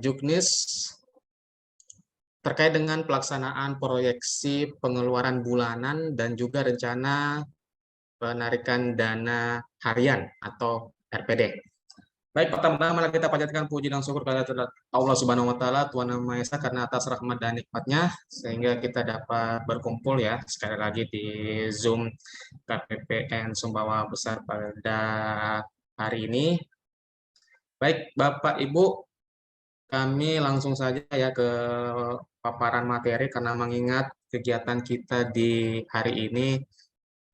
Juknis terkait dengan pelaksanaan proyeksi pengeluaran bulanan dan juga rencana penarikan dana harian atau RPD. Baik, pertama-tama kita panjatkan puji dan syukur kepada Allah Subhanahu wa taala, Tuhan Yang Maha Esa, karena atas rahmat dan nikmatnya sehingga kita dapat berkumpul ya sekali lagi di Zoom KPPN Sumbawa Besar pada hari ini. Baik, Bapak Ibu, kami langsung saja ya ke paparan materi karena mengingat kegiatan kita di hari ini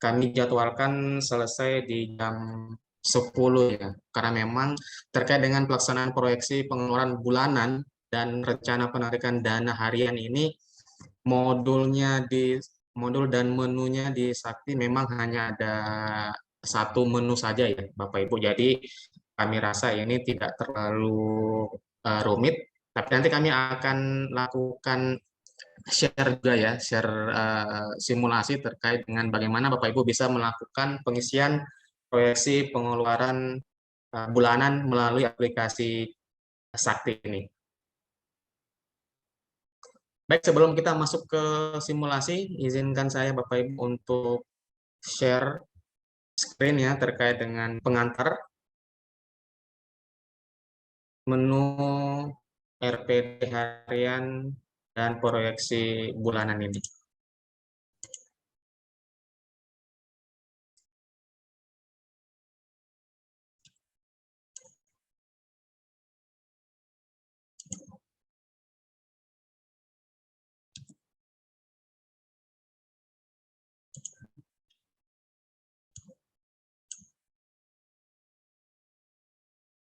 kami jadwalkan selesai di jam 10 ya, karena memang terkait dengan pelaksanaan proyeksi pengeluaran bulanan dan rencana penarikan dana harian ini modul dan menunya di Sakti memang hanya ada satu menu saja ya Bapak Ibu. Jadi kami rasa ini tidak terlalu rumit, tapi nanti kami akan lakukan share juga ya, share simulasi terkait dengan bagaimana Bapak Ibu bisa melakukan pengisian proyeksi pengeluaran bulanan melalui aplikasi Sakti ini. Baik, sebelum kita masuk ke simulasi, izinkan saya Bapak Ibu untuk share screen ya terkait dengan pengantar menu RPD harian dan proyeksi bulanan ini.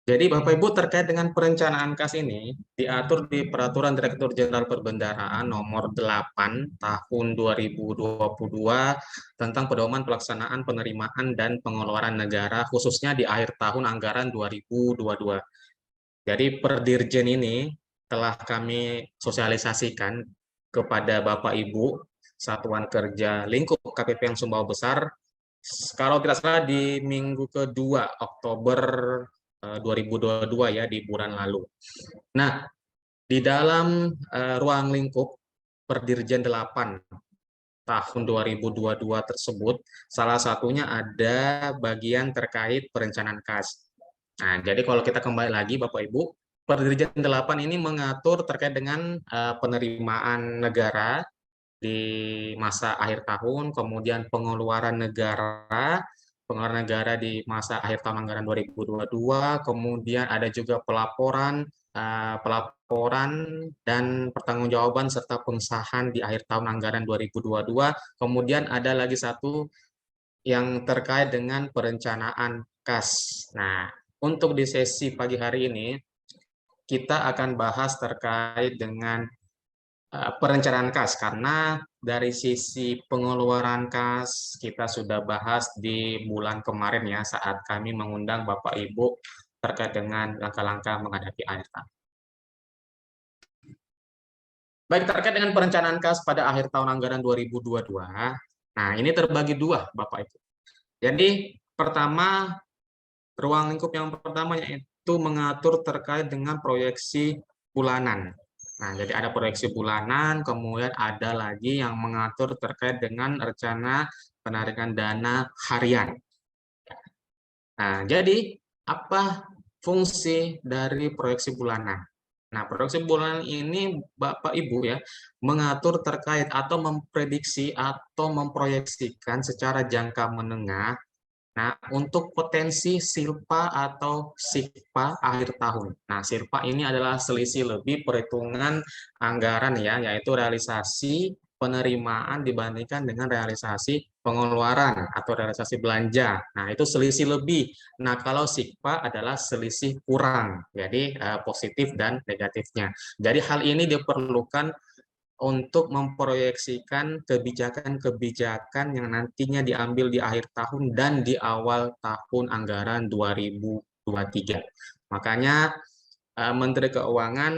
Jadi Bapak Ibu terkait dengan perencanaan kas ini diatur di Peraturan Direktur Jenderal Perbendaharaan Nomor 8 Tahun 2022 tentang pedoman pelaksanaan penerimaan dan pengeluaran negara khususnya di akhir tahun anggaran 2022. Jadi per Dirjen ini telah kami sosialisasikan kepada Bapak Ibu Satuan Kerja Lingkup KPPN Sumbawa Besar, kalau tidak salah di minggu kedua Oktober 2022 ya, di bulan lalu. Nah, di dalam ruang lingkup Perdirjen 8 tahun 2022 tersebut, salah satunya ada bagian terkait perencanaan kas. Nah, jadi kalau kita kembali lagi Bapak Ibu, Perdirjen 8 ini mengatur terkait dengan penerimaan negara di masa akhir tahun, kemudian pengeluaran negara di masa akhir tahun anggaran 2022, kemudian ada juga pelaporan dan pertanggungjawaban serta pengesahan di akhir tahun anggaran 2022. Kemudian ada lagi satu yang terkait dengan perencanaan kas. Nah, untuk di sesi pagi hari ini kita akan bahas terkait dengan perencanaan kas, karena dari sisi pengeluaran kas kita sudah bahas di bulan kemarin ya saat kami mengundang Bapak Ibu terkait dengan langkah-langkah menghadapi akhir tahun. Baik, terkait dengan perencanaan kas pada akhir tahun anggaran 2022, nah ini terbagi dua Bapak Ibu. Jadi pertama, ruang lingkup yang pertama yaitu mengatur terkait dengan proyeksi bulanan. Nah, jadi ada proyeksi bulanan, kemudian ada lagi yang mengatur terkait dengan rencana penarikan dana harian. Nah, jadi apa fungsi dari proyeksi bulanan? Nah, proyeksi bulanan ini Bapak Ibu ya, mengatur terkait atau memprediksi atau memproyeksikan secara jangka menengah. Nah, untuk potensi silpa atau sikpa akhir tahun. Nah, silpa ini adalah selisih lebih perhitungan anggaran ya, yaitu realisasi penerimaan dibandingkan dengan realisasi pengeluaran atau realisasi belanja. Nah, itu selisih lebih. Nah, kalau sikpa adalah selisih kurang. Jadi, positif dan negatifnya. Jadi, hal ini diperlukan untuk memproyeksikan kebijakan-kebijakan yang nantinya diambil di akhir tahun dan di awal tahun anggaran 2023. Makanya Menteri Keuangan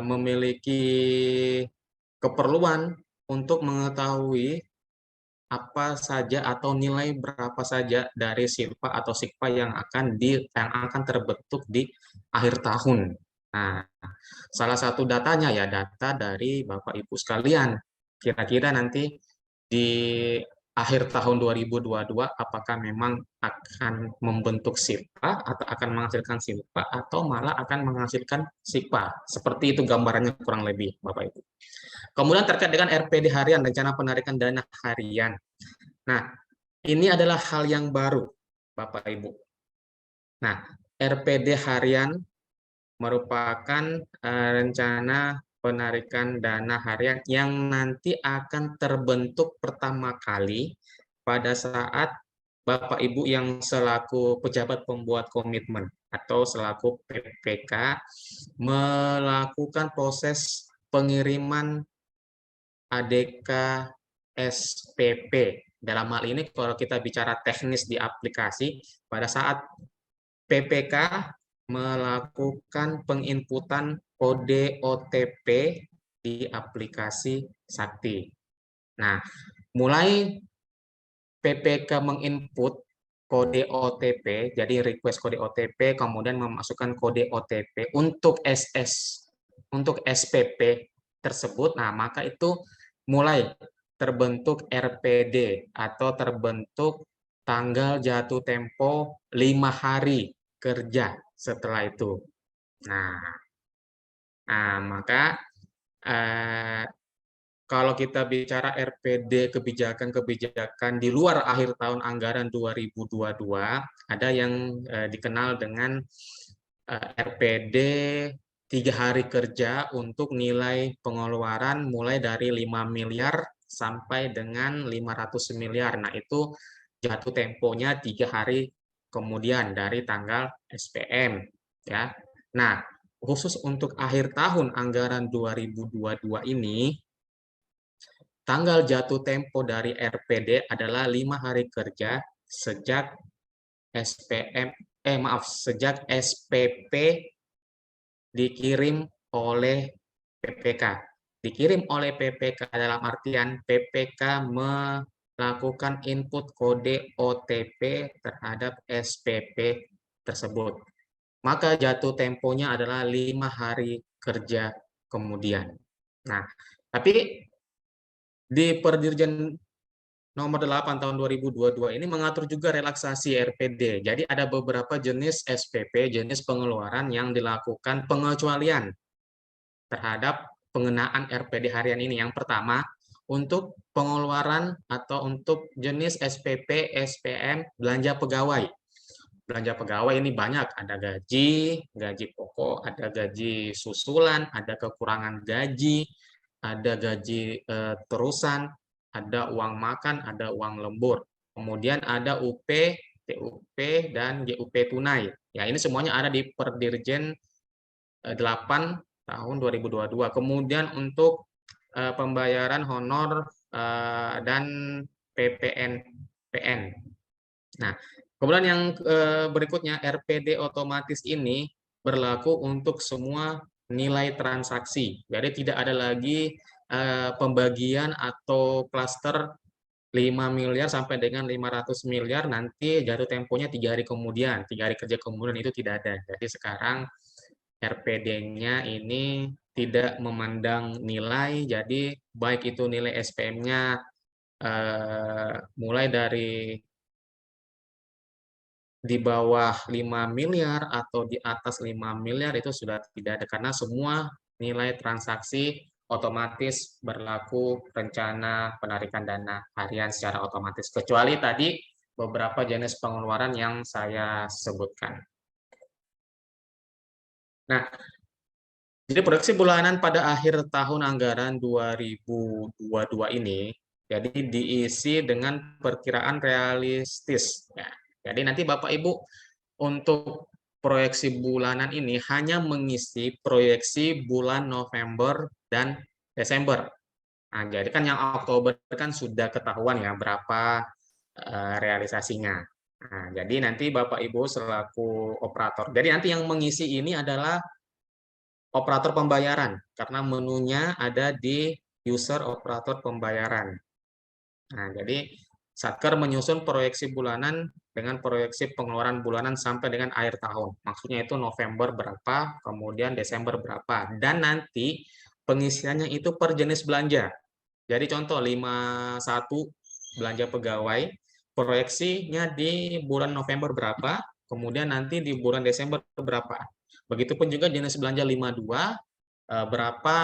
memiliki keperluan untuk mengetahui apa saja atau nilai berapa saja dari silpa atau sikpa yang akan terbentuk di akhir tahun. Nah, salah satu datanya ya data dari Bapak Ibu sekalian. Kira-kira nanti di akhir tahun 2022 apakah memang akan membentuk SIPA atau akan menghasilkan SIPA atau malah akan menghasilkan SIPA. Seperti itu gambarannya kurang lebih Bapak Ibu. Kemudian terkait dengan RPD harian, rencana penarikan dana harian. Nah, ini adalah hal yang baru Bapak Ibu. Nah, RPD harian merupakan rencana penarikan dana harian yang nanti akan terbentuk pertama kali pada saat Bapak Ibu yang selaku pejabat pembuat komitmen atau selaku PPK melakukan proses pengiriman ADK SPP. Dalam hal ini kalau kita bicara teknis di aplikasi, pada saat PPK melakukan penginputan kode OTP di aplikasi Sakti. Nah, mulai PPK menginput kode OTP, jadi request kode OTP, kemudian memasukkan kode OTP untuk SPP tersebut, nah maka itu mulai terbentuk RPD atau terbentuk tanggal jatuh tempo 5 hari kerja setelah itu. Nah, maka kalau kita bicara RPD kebijakan-kebijakan di luar akhir tahun anggaran 2022, ada yang dikenal dengan RPD 3 hari kerja untuk nilai pengeluaran mulai dari 5 miliar sampai dengan 500 miliar. Nah, itu jatuh temponya 3 hari kemudian dari tanggal SPM. Ya. Nah, khusus untuk akhir tahun anggaran 2022 ini, tanggal jatuh tempo dari RPD adalah 5 hari kerja sejak sejak SPP dikirim oleh PPK. Dikirim oleh PPK dalam artian PPK melakukan input kode OTP terhadap SPP tersebut. Maka jatuh temponya adalah 5 hari kerja kemudian. Nah, tapi di Perdirjen nomor 8 tahun 2022 ini mengatur juga relaksasi RPD. Jadi ada beberapa jenis SPP, jenis pengeluaran yang dilakukan pengecualian terhadap pengenaan RPD harian ini. Yang pertama, untuk pengeluaran atau untuk jenis SPP, SPM, belanja pegawai. Belanja pegawai ini banyak, ada gaji pokok, ada gaji susulan, ada kekurangan gaji, ada gaji terusan, ada uang makan, ada uang lembur. Kemudian ada UP, TUP, dan GUP tunai. Ya, ini semuanya ada di Perdirjen 8 tahun 2022. Kemudian untuk pembayaran honor dan PPN. Nah, kemudian yang berikutnya RPD otomatis ini berlaku untuk semua nilai transaksi. Jadi tidak ada lagi pembagian atau klaster 5 miliar sampai dengan 500 miliar nanti jatuh temponya 3 hari kemudian, 3 hari kerja kemudian, itu tidak ada. Jadi sekarang RPD-nya ini tidak memandang nilai, jadi baik itu nilai SPM-nya mulai dari di bawah 5 miliar atau di atas 5 miliar itu sudah tidak ada, karena semua nilai transaksi otomatis berlaku rencana penarikan dana harian secara otomatis, kecuali tadi beberapa jenis pengeluaran yang saya sebutkan. Nah, jadi proyeksi bulanan pada akhir tahun anggaran 2022 ini jadi diisi dengan perkiraan realistis. Ya, jadi nanti Bapak Ibu untuk proyeksi bulanan ini hanya mengisi proyeksi bulan November dan Desember. Nah, jadi kan yang Oktober kan sudah ketahuan ya berapa realisasinya. Nah, jadi nanti Bapak Ibu selaku operator. Jadi nanti yang mengisi ini adalah operator pembayaran karena menunya ada di user operator pembayaran. Nah, jadi Satker menyusun proyeksi bulanan dengan proyeksi pengeluaran bulanan sampai dengan akhir tahun. Maksudnya itu November berapa, kemudian Desember berapa. Dan nanti pengisiannya itu per jenis belanja. Jadi contoh 51 belanja pegawai, proyeksinya di bulan November berapa, kemudian nanti di bulan Desember berapa. Begitupun juga jenis belanja 52, berapa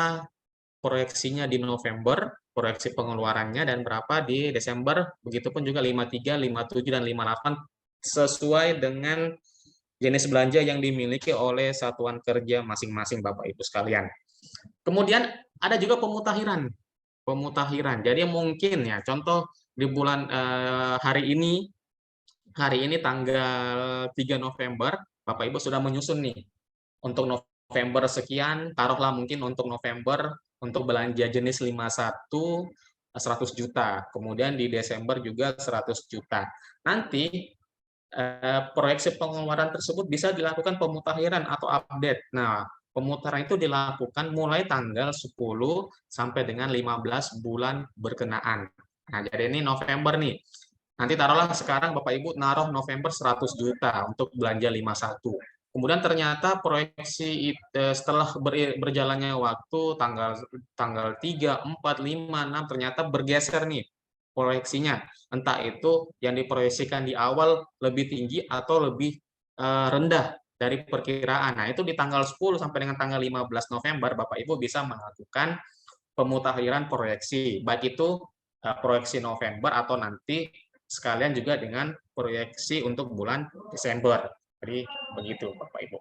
proyeksinya di November, proyeksi pengeluarannya, dan berapa di Desember, begitupun juga 53, 57, dan 58, sesuai dengan jenis belanja yang dimiliki oleh satuan kerja masing-masing Bapak Ibu sekalian. Kemudian ada juga pemutakhiran. Pemutakhiran. Jadi mungkin ya, contoh di bulan hari ini tanggal 3 November, Bapak Ibu sudah menyusun nih untuk November sekian, taruhlah mungkin untuk November untuk belanja jenis 51 100 juta, kemudian di Desember juga 100 juta. Nanti proyeksi pengeluaran tersebut bisa dilakukan pemutakhiran atau update. Nah, pemutaran itu dilakukan mulai tanggal 10 sampai dengan 15 bulan berkenaan. Nah, jadi ini November nih. Nanti taruhlah sekarang Bapak Ibu naruh November 100 juta untuk belanja 51. Kemudian ternyata proyeksi setelah berjalannya waktu tanggal 3, 4, 5, 6 ternyata bergeser nih proyeksinya. Entah itu yang diproyeksikan di awal lebih tinggi atau lebih rendah dari perkiraan. Nah, itu di tanggal 10 sampai dengan tanggal 15 November Bapak Ibu bisa melakukan pemutakhiran proyeksi, baik itu proyeksi November atau nanti sekalian juga dengan proyeksi untuk bulan Desember. Jadi begitu Bapak Ibu.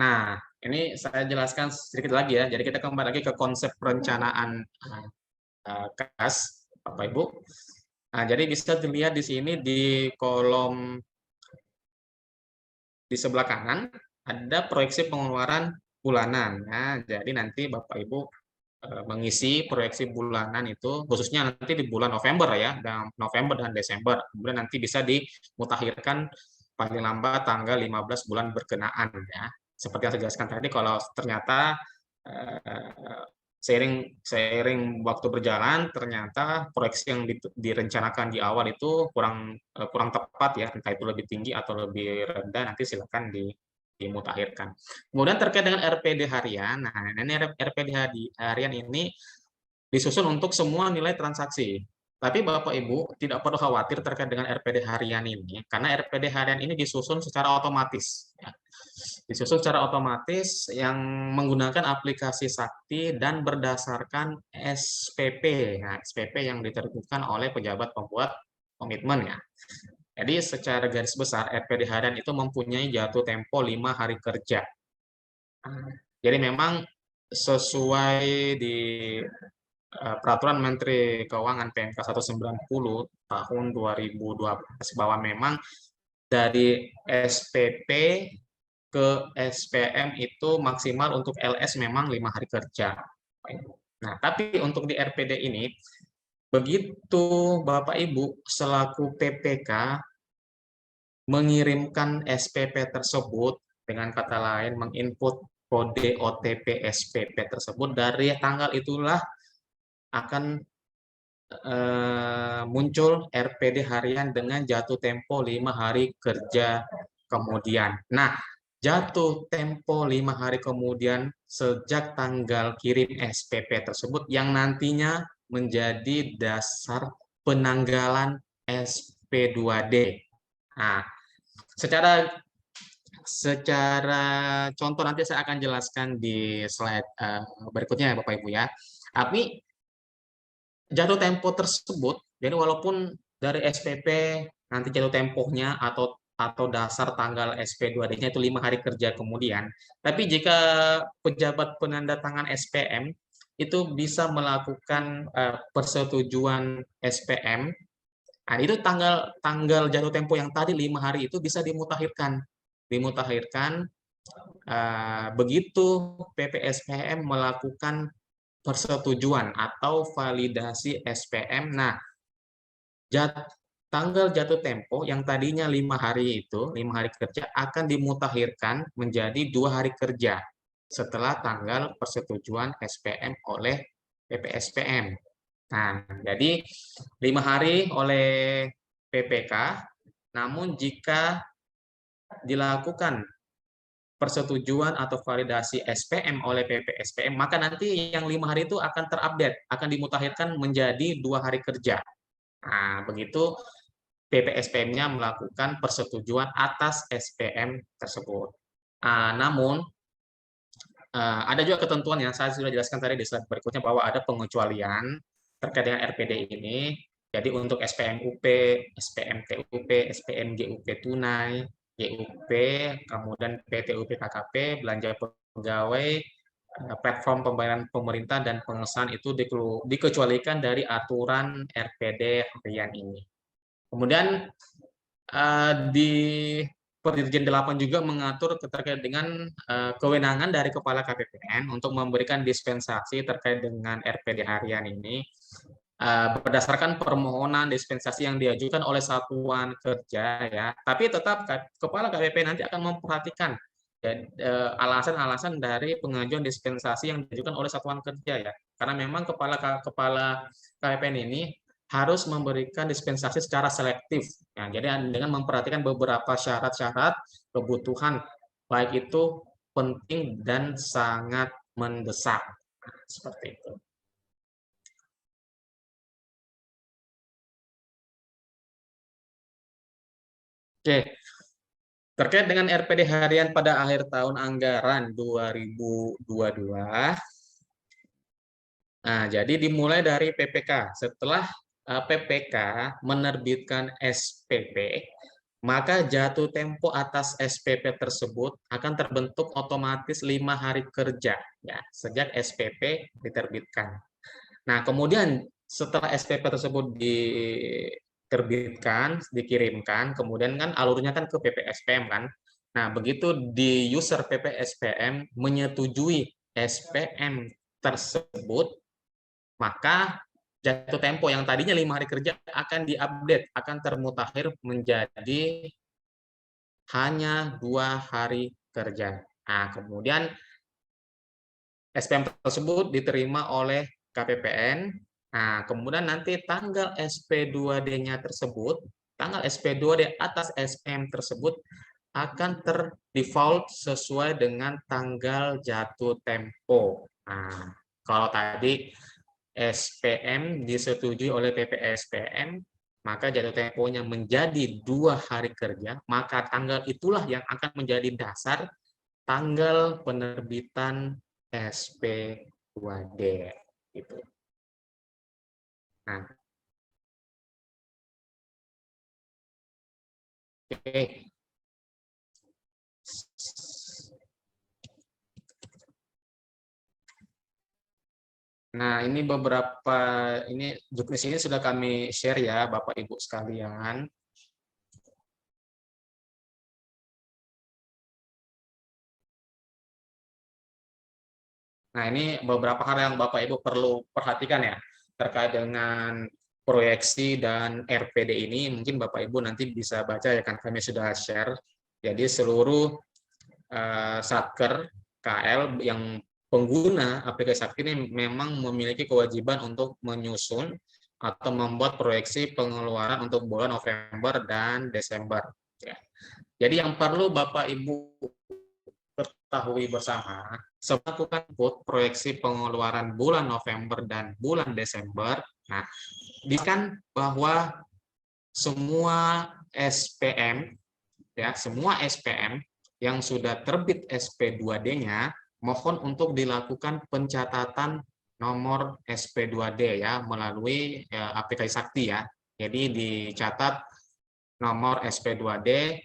Nah, ini saya jelaskan sedikit lagi ya. Jadi kita kembali lagi ke konsep perencanaan kas Bapak Ibu. Nah, jadi bisa dilihat di sini di kolom di sebelah kanan ada proyeksi pengeluaran bulanan. Nah, jadi nanti Bapak Ibu mengisi proyeksi bulanan itu khususnya nanti di bulan November ya, dan November dan Desember. Kemudian nanti bisa dimutakhirkan paling lambat tanggal 15 bulan berkenaan ya. Seperti yang saya jelaskan tadi, kalau ternyata seiring waktu berjalan ternyata proyeksi yang direncanakan di awal itu kurang tepat ya, entah itu lebih tinggi atau lebih rendah, nanti silakan dimutakhirkan. Kemudian terkait dengan RPD harian, nah ini RPD harian ini disusun untuk semua nilai transaksi. Tapi Bapak Ibu tidak perlu khawatir terkait dengan RPD harian ini, karena RPD harian ini disusun secara otomatis. Ya. Disusun secara otomatis yang menggunakan aplikasi Sakti dan berdasarkan SPP. Nah, SPP yang diterbitkan oleh pejabat pembuat komitmen ya. Jadi secara garis besar RPD harian itu mempunyai jatuh tempo 5 hari kerja. Jadi memang sesuai di Peraturan Menteri Keuangan PMK 190 tahun 2012 bahwa memang dari SPP ke SPM itu maksimal untuk LS memang 5 hari kerja. Nah, tapi untuk di RPD ini, begitu Bapak Ibu selaku PPK mengirimkan SPP tersebut, dengan kata lain menginput kode OTP SPP tersebut, dari tanggal itulah akan muncul RPD harian dengan jatuh tempo 5 hari kerja kemudian. Nah, jatuh tempo 5 hari kemudian sejak tanggal kirim SPP tersebut yang nantinya menjadi dasar penanggalan SP2D. Nah, secara contoh nanti saya akan jelaskan di slide berikutnya Bapak Ibu ya. Tapi jatuh tempo tersebut, jadi walaupun dari SPP nanti jatuh temponya atau dasar tanggal SP2D-nya itu 5 hari kerja kemudian, tapi jika pejabat penandatangan SPM itu bisa melakukan persetujuan SPM, nah itu tanggal jatuh tempo yang tadi 5 hari itu bisa dimutakhirkan begitu PPSPM melakukan persetujuan atau validasi SPM. Nah, tanggal jatuh tempo yang tadinya 5 hari itu, 5 hari kerja akan dimutakhirkan menjadi 2 hari kerja. setelah tanggal persetujuan SPM oleh PPSPM. Nah, jadi 5 hari oleh PPK, namun jika dilakukan persetujuan atau validasi SPM oleh PPSPM, maka nanti yang 5 hari itu akan terupdate, akan dimutakhirkan menjadi 2 hari kerja. Nah, begitu PPSPM-nya melakukan persetujuan atas SPM tersebut. Namun, ada juga ketentuan yang saya sudah jelaskan tadi di slide berikutnya bahwa ada pengecualian terkait dengan RPD ini. Jadi untuk SPM UP, SPM TUP, SPM GUP tunai, GUP, kemudian PTUP KKP, belanja pegawai, platform pembayaran pemerintah dan pengesahan itu dikecualikan dari aturan RPD harian ini. Kemudian di Perdirjen 8 juga mengatur terkait dengan kewenangan dari Kepala KPPN untuk memberikan dispensasi terkait dengan RPD harian ini berdasarkan permohonan dispensasi yang diajukan oleh satuan kerja ya. Tapi tetap Kepala KPPN nanti akan memperhatikan alasan-alasan dari pengajuan dispensasi yang diajukan oleh satuan kerja ya. Karena memang kepala KPPN ini harus memberikan dispensasi secara selektif. Ya, jadi dengan memperhatikan beberapa syarat-syarat kebutuhan, baik itu penting dan sangat mendesak. Seperti itu. Oke, terkait dengan RPD harian pada akhir tahun anggaran 2022, nah, jadi dimulai dari PPK. Setelah PPK menerbitkan SPP, maka jatuh tempo atas SPP tersebut akan terbentuk otomatis 5 hari kerja ya, sejak SPP diterbitkan. Nah, kemudian setelah SPP tersebut diterbitkan, dikirimkan, kemudian kan alurnya kan ke PPSPM kan. Nah, begitu di user PPSPM menyetujui SPM tersebut, maka jatuh tempo yang tadinya 5 hari kerja akan diupdate, akan termutakhir menjadi hanya 2 hari kerja. Nah, kemudian SPM tersebut diterima oleh KPPN. Nah, kemudian nanti tanggal SP2D-nya tersebut, tanggal SP2D atas SPM tersebut akan terdefault sesuai dengan tanggal jatuh tempo. Nah, kalau tadi SPM disetujui oleh PPSPM, maka jatuh temponya menjadi 2 hari kerja, maka tanggal itulah yang akan menjadi dasar tanggal penerbitan SP2D. Gitu. Nah, oke. Nah, ini beberapa ini juknis ini sudah kami share ya, Bapak Ibu sekalian. Nah, ini beberapa hal yang Bapak Ibu perlu perhatikan ya terkait dengan proyeksi dan RPD ini. Mungkin Bapak Ibu nanti bisa baca ya kan kami sudah share. Jadi seluruh Satker KL yang pengguna aplikasi Sakti ini memang memiliki kewajiban untuk menyusun atau membuat proyeksi pengeluaran untuk bulan November dan Desember. Ya. Jadi yang perlu Bapak Ibu ketahui bersama, melakukan proyeksi pengeluaran bulan November dan bulan Desember, nah, diskan bahwa semua SPM, ya, semua SPM yang sudah terbit SP2D-nya, mohon untuk dilakukan pencatatan nomor SP2D ya melalui aplikasi Sakti ya. Jadi dicatat nomor SP2D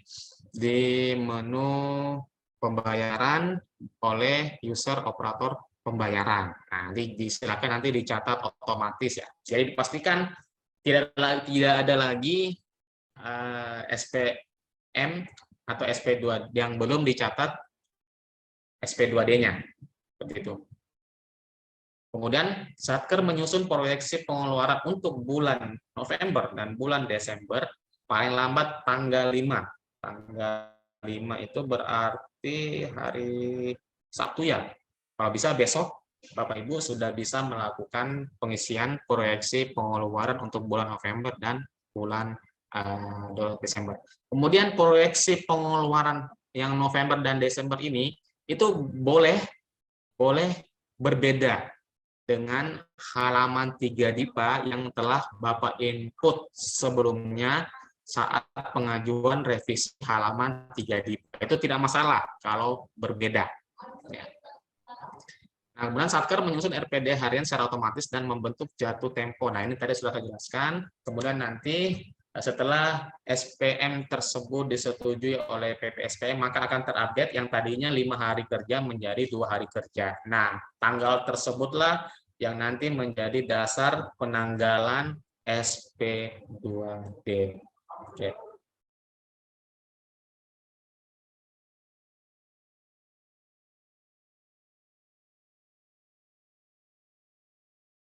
di menu pembayaran oleh user operator pembayaran. Nah, silakan nanti dicatat otomatis ya. Jadi dipastikan tidak ada lagi SPM atau SP2 yang belum dicatat SP2D-nya. Begitu. Kemudian Satker menyusun proyeksi pengeluaran untuk bulan November dan bulan Desember paling lambat tanggal 5. Tanggal 5 itu berarti hari Sabtu ya. Kalau bisa besok Bapak Ibu sudah bisa melakukan pengisian proyeksi pengeluaran untuk bulan November dan bulan Desember. Kemudian proyeksi pengeluaran yang November dan Desember ini itu boleh berbeda dengan halaman 3 DIPA yang telah Bapak input sebelumnya saat pengajuan revisi halaman 3 DIPA. Itu tidak masalah kalau berbeda. Ya. Nah, kemudian Satker menyusun RPD harian secara otomatis dan membentuk jatuh tempo. Nah, ini tadi sudah saya jelaskan. Kemudian nanti setelah SPM tersebut disetujui oleh PPSPM, maka akan terupdate yang tadinya 5 hari kerja menjadi 2 hari kerja. Nah, tanggal tersebutlah yang nanti menjadi dasar penanggalan SP2D. Oke.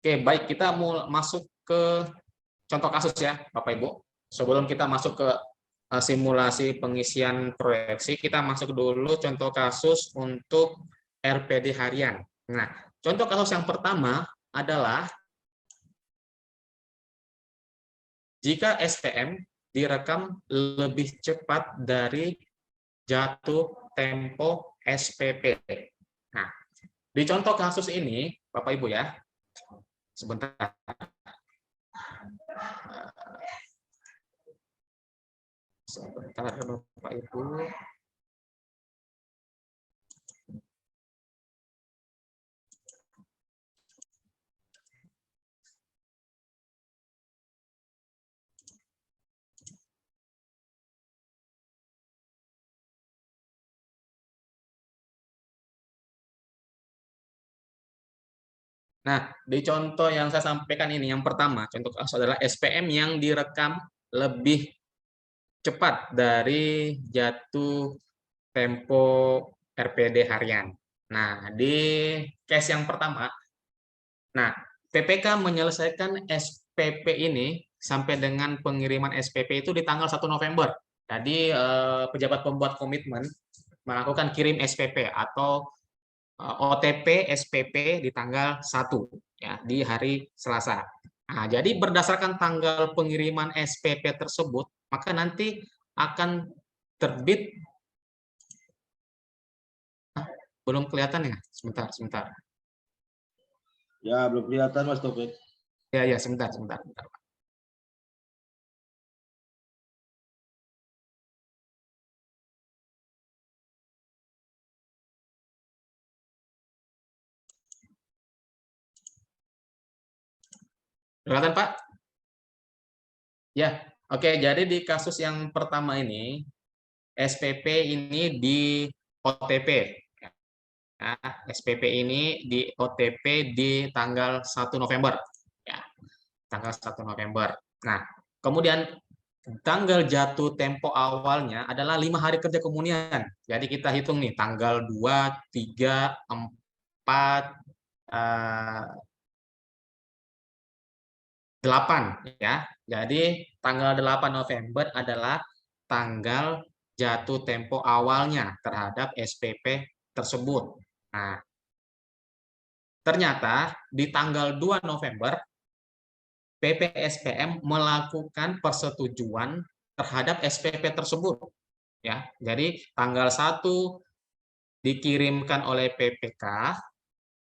Oke, baik, kita mau masuk ke contoh kasus ya, Bapak Ibu. Sebelum kita masuk ke simulasi pengisian proyeksi, kita masuk dulu contoh kasus untuk RPD harian. Nah, contoh kasus yang pertama adalah jika SPM direkam lebih cepat dari jatuh tempo SPP. Nah, di contoh kasus ini, Bapak Ibu ya, sebentar. Sebentar, Bapak Ibu. Nah, di contoh yang saya sampaikan ini, yang pertama, contoh kasus adalah SPM yang direkam lebih cepat dari jatuh tempo RPD harian. Nah, di case yang pertama, nah, PPK menyelesaikan SPP ini sampai dengan pengiriman SPP itu di tanggal 1 November. Jadi, pejabat pembuat komitmen melakukan kirim SPP atau OTP SPP di tanggal 1 ya, di hari Selasa. Nah, jadi berdasarkan tanggal pengiriman SPP tersebut, maka nanti akan terbit. Belum kelihatan ya? Sebentar, sebentar. Ya, belum kelihatan Mas Taufik. Ya, ya, sebentar, sebentar, sebentar. Kelihatan, Pak? Ya, oke. Jadi di kasus yang pertama ini, SPP ini di OTP. Nah, SPP ini di OTP di tanggal 1 November. Ya, tanggal 1 November. Nah, kemudian tanggal jatuh tempo awalnya adalah 5 hari kerja kemudian. Jadi kita hitung nih, tanggal 2, 3, 4, 8 ya. Jadi tanggal 8 November adalah tanggal jatuh tempo awalnya terhadap SPP tersebut. Nah, ternyata di tanggal 2 November PPSPM melakukan persetujuan terhadap SPP tersebut ya. Jadi tanggal 1 dikirimkan oleh PPK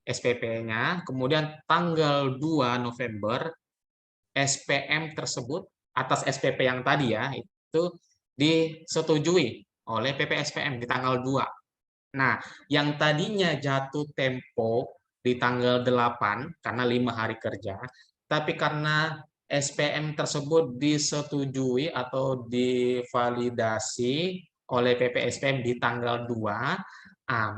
SPP-nya, kemudian tanggal 2 November SPM tersebut atas SPP yang tadi ya, itu disetujui oleh PPSPM di tanggal 2. Nah, yang tadinya jatuh tempo di tanggal 8 karena 5 hari kerja, tapi karena SPM tersebut disetujui atau divalidasi oleh PPSPM di tanggal 2,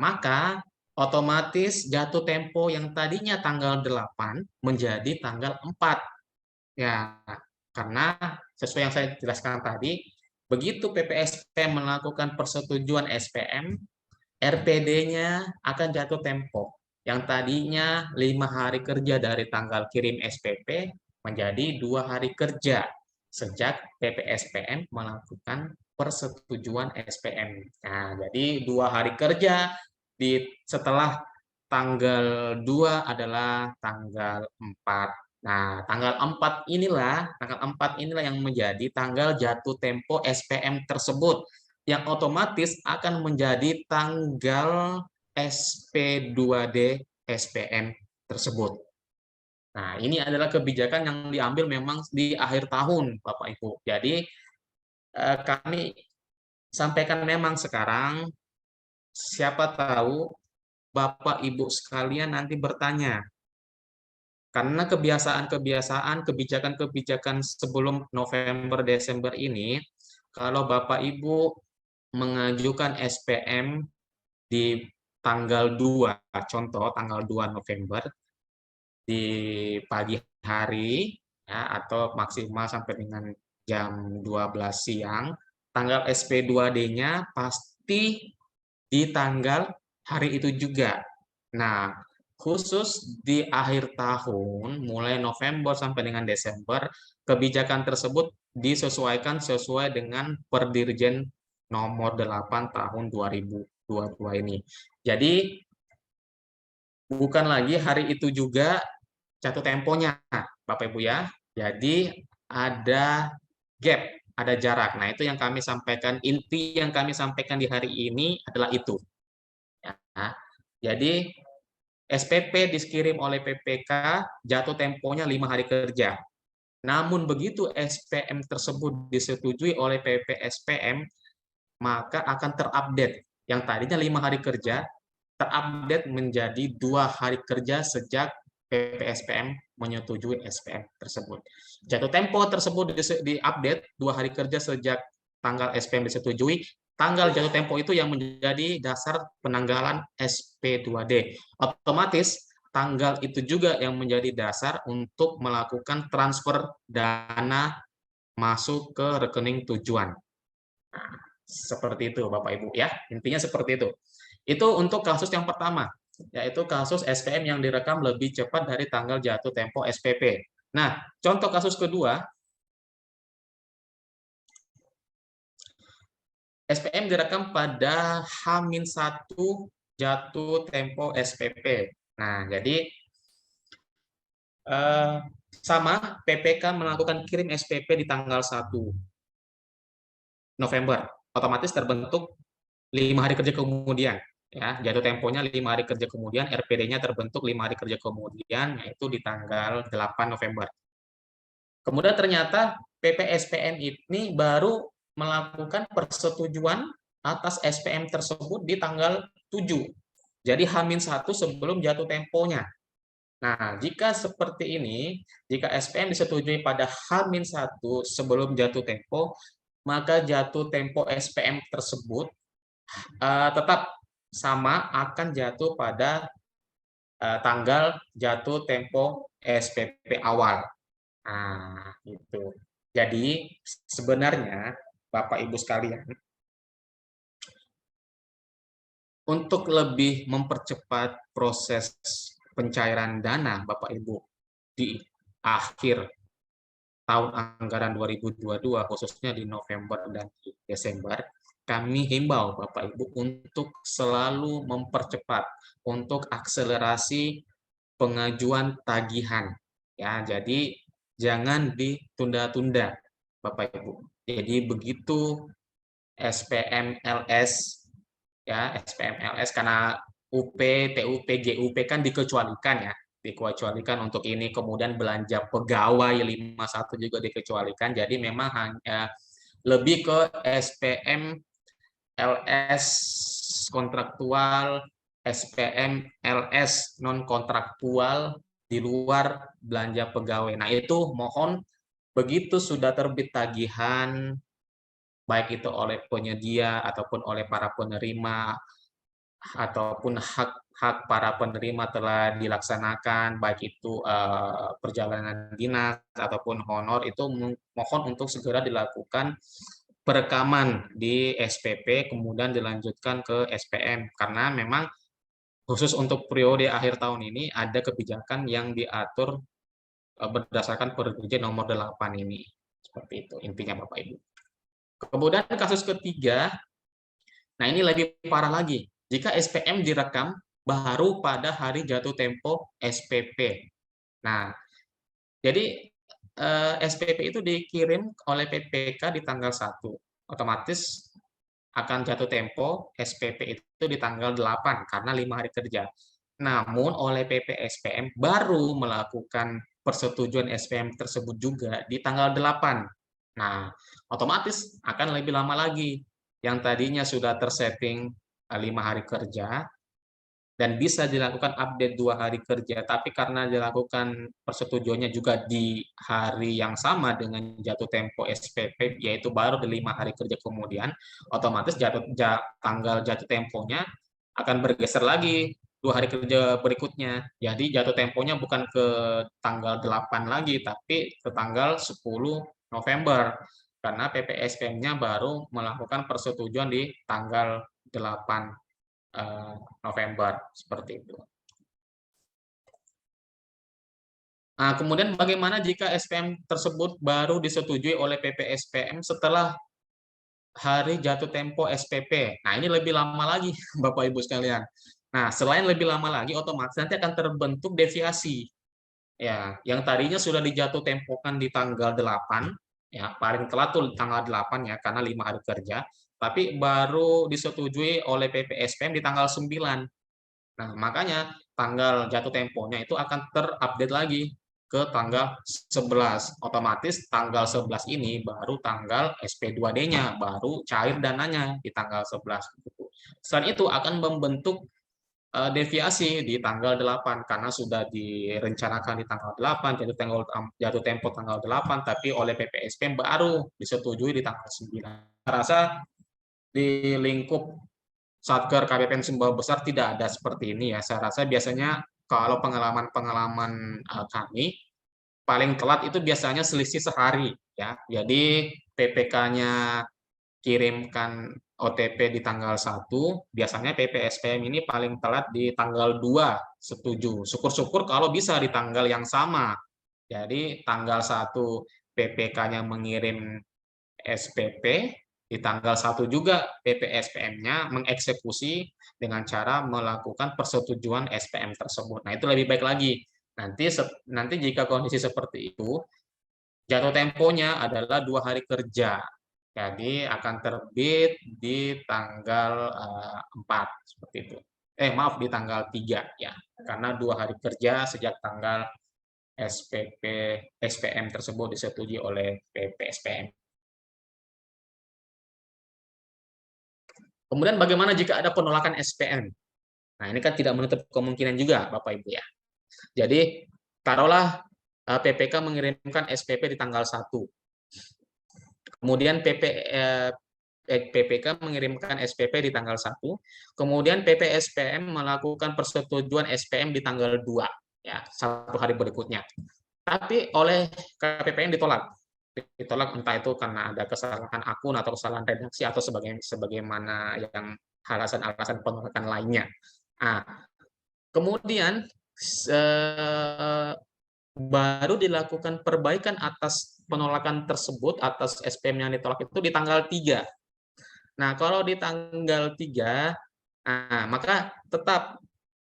maka otomatis jatuh tempo yang tadinya tanggal 8 menjadi tanggal 4. Ya, karena sesuai yang saya jelaskan tadi, begitu PPSPM melakukan persetujuan SPM, RPD-nya akan jatuh tempo. Yang tadinya 5 hari kerja dari tanggal kirim SPP menjadi 2 hari kerja sejak PPSPM melakukan persetujuan SPM. Nah, jadi 2 hari kerja setelah tanggal 2 adalah tanggal 4. Nah, tanggal 4 inilah yang menjadi tanggal jatuh tempo SPM tersebut, yang otomatis akan menjadi tanggal SP2D SPM tersebut. Nah, ini adalah kebijakan yang diambil memang di akhir tahun, Bapak Ibu. Jadi, kami sampaikan memang sekarang, siapa tahu Bapak Ibu sekalian nanti bertanya, karena kebiasaan-kebiasaan, kebijakan-kebijakan sebelum November, Desember ini, kalau Bapak Ibu mengajukan SPM di tanggal 2, contoh tanggal 2 November, di pagi hari, ya, atau maksimal sampai dengan jam 12 siang, tanggal SP2D-nya pasti di tanggal hari itu juga. Nah, khusus di akhir tahun, mulai November sampai dengan Desember, kebijakan tersebut disesuaikan sesuai dengan Perdirjen nomor 8 tahun 2022 ini. Jadi, bukan lagi hari itu juga jatuh temponya, Bapak Ibu ya. Jadi, ada gap, ada jarak. Nah, itu yang kami sampaikan, inti yang kami sampaikan di hari ini adalah itu. Ya. Jadi, SPP dikirim oleh PPK, jatuh temponya 5 hari kerja. Namun begitu SPM tersebut disetujui oleh PPSPM, maka akan terupdate. Yang tadinya 5 hari kerja, terupdate menjadi 2 hari kerja sejak PPSPM menyetujui SPM tersebut. Jatuh tempo tersebut diupdate 2 hari kerja sejak tanggal SPM disetujui, tanggal jatuh tempo itu yang menjadi dasar penanggalan SP2D. Otomatis tanggal itu juga yang menjadi dasar untuk melakukan transfer dana masuk ke rekening tujuan. Nah, seperti itu Bapak Ibu ya. Intinya seperti itu. Itu untuk kasus yang pertama, yaitu kasus SPM yang direkam lebih cepat dari tanggal jatuh tempo SPP. Nah, contoh kasus kedua, SPM direkam pada H-1 jatuh tempo SPP. Nah, jadi sama PPK melakukan kirim SPP di tanggal 1 November. Otomatis terbentuk 5 hari kerja kemudian. Ya, jatuh temponya 5 hari kerja kemudian, RPD-nya terbentuk 5 hari kerja kemudian, yaitu di tanggal 8 November. Kemudian ternyata PPSPM ini baru melakukan persetujuan atas SPM tersebut di tanggal 7. Jadi H-1 sebelum jatuh temponya. Nah, jika seperti ini, jika SPM disetujui pada H-1 sebelum jatuh tempo, maka jatuh tempo SPM tersebut tetap sama akan jatuh pada tanggal jatuh tempo SPP awal. Nah, itu. Jadi sebenarnya Bapak Ibu sekalian, untuk lebih mempercepat proses pencairan dana Bapak Ibu di akhir tahun anggaran 2022 khususnya di November dan di Desember, kami himbau Bapak Ibu untuk selalu mempercepat untuk akselerasi pengajuan tagihan. Ya, jadi jangan ditunda-tunda Bapak Ibu. Jadi begitu SPM LS ya, SPM LS karena UP, TUP, GUP kan dikecualikan ya, dikecualikan untuk ini, kemudian belanja pegawai 51 juga dikecualikan. Jadi memang hanya lebih ke SPM LS kontraktual, SPM LS non kontraktual di luar belanja pegawai. Nah, itu mohon begitu sudah terbit tagihan baik itu oleh penyedia ataupun oleh para penerima ataupun hak para penerima telah dilaksanakan, baik itu perjalanan dinas ataupun honor, itu mohon untuk segera dilakukan perekaman di SPP kemudian dilanjutkan ke SPM, karena memang khusus untuk periode akhir tahun ini ada kebijakan yang diatur berdasarkan Perdirjen nomor 8 ini. Seperti itu intinya Bapak Ibu. Kemudian kasus ketiga, nah ini lebih parah lagi. jika SPM direkam baru pada hari jatuh tempo SPP. Nah, jadi SPP itu dikirim oleh PPK di tanggal 1. Otomatis akan jatuh tempo SPP itu di tanggal 8 karena 5 hari kerja. Namun oleh PPSPM baru melakukan persetujuan SPM tersebut juga di tanggal 8. Nah, otomatis akan lebih lama lagi. Yang tadinya sudah tersetting 5 hari kerja, dan bisa dilakukan update 2 hari kerja, tapi karena dilakukan persetujuannya juga di hari yang sama dengan jatuh tempo SPP, yaitu baru di 5 hari kerja kemudian, otomatis tanggal jatuh temponya akan bergeser lagi 2 hari kerja berikutnya. Jadi jatuh temponya bukan ke tanggal 8 lagi, tapi ke tanggal 10 November. Karena PPSPM-nya baru melakukan persetujuan di tanggal 8 November, seperti itu. Nah, kemudian bagaimana jika SPM tersebut baru disetujui oleh PPSPM setelah hari jatuh tempo SPP? Nah, ini lebih lama lagi, Bapak Ibu sekalian. Nah, selain lebih lama lagi, otomatis nanti akan terbentuk deviasi. Ya, yang tadinya sudah dijatuh tempokan di tanggal 8, ya, paling telat tuh tanggal 8 ya, karena 5 hari kerja, tapi baru disetujui oleh PPSPM di tanggal 9. Nah, makanya tanggal jatuh temponya itu akan terupdate lagi ke tanggal 11. Otomatis tanggal 11 ini baru tanggal SP2D-nya, baru cair dananya di tanggal 11. Selain itu akan membentuk deviasi di tanggal 8 karena sudah direncanakan di tanggal 8, jatuh tempo tanggal 8, tapi oleh PPSPM baru disetujui di tanggal 9. Saya rasa di lingkup Satker KPPN Sumbawa Besar tidak ada seperti ini ya. Saya rasa biasanya kalau pengalaman-pengalaman kami paling telat itu biasanya selisih sehari ya. Jadi PPK-nya kirimkan OTP di tanggal 1, biasanya PPSPM ini paling telat di tanggal 2 setuju. Syukur-syukur kalau bisa di tanggal yang sama. Jadi tanggal 1 PPK-nya mengirim SPP, di tanggal 1 juga PPSPM-nya mengeksekusi dengan cara melakukan persetujuan SPM tersebut. Nah, itu lebih baik lagi. Nanti jika kondisi seperti itu, jatuh temponya adalah 2 hari kerja. Jadi akan terbit di tanggal 4 seperti itu. Maaf, di tanggal 3 ya. Karena 2 hari kerja sejak tanggal SPP SPM tersebut disetujui oleh PPSPM. Kemudian bagaimana jika ada penolakan SPM? Nah, ini kan tidak menutup kemungkinan juga, Bapak Ibu ya. Jadi, taruhlah PPK mengirimkan SPP di tanggal 1. Kemudian PPK mengirimkan SPP di tanggal 1. Kemudian PPSPM melakukan persetujuan SPM di tanggal 2, ya, 1 hari berikutnya. Tapi oleh KPPN ditolak entah itu karena ada kesalahan akun atau kesalahan redaksi atau sebagaimana yang alasan-alasan penolakan lainnya. Nah, kemudian baru dilakukan perbaikan atas penolakan tersebut, atas SPM yang ditolak itu di tanggal 3. Nah, kalau di tanggal 3, maka tetap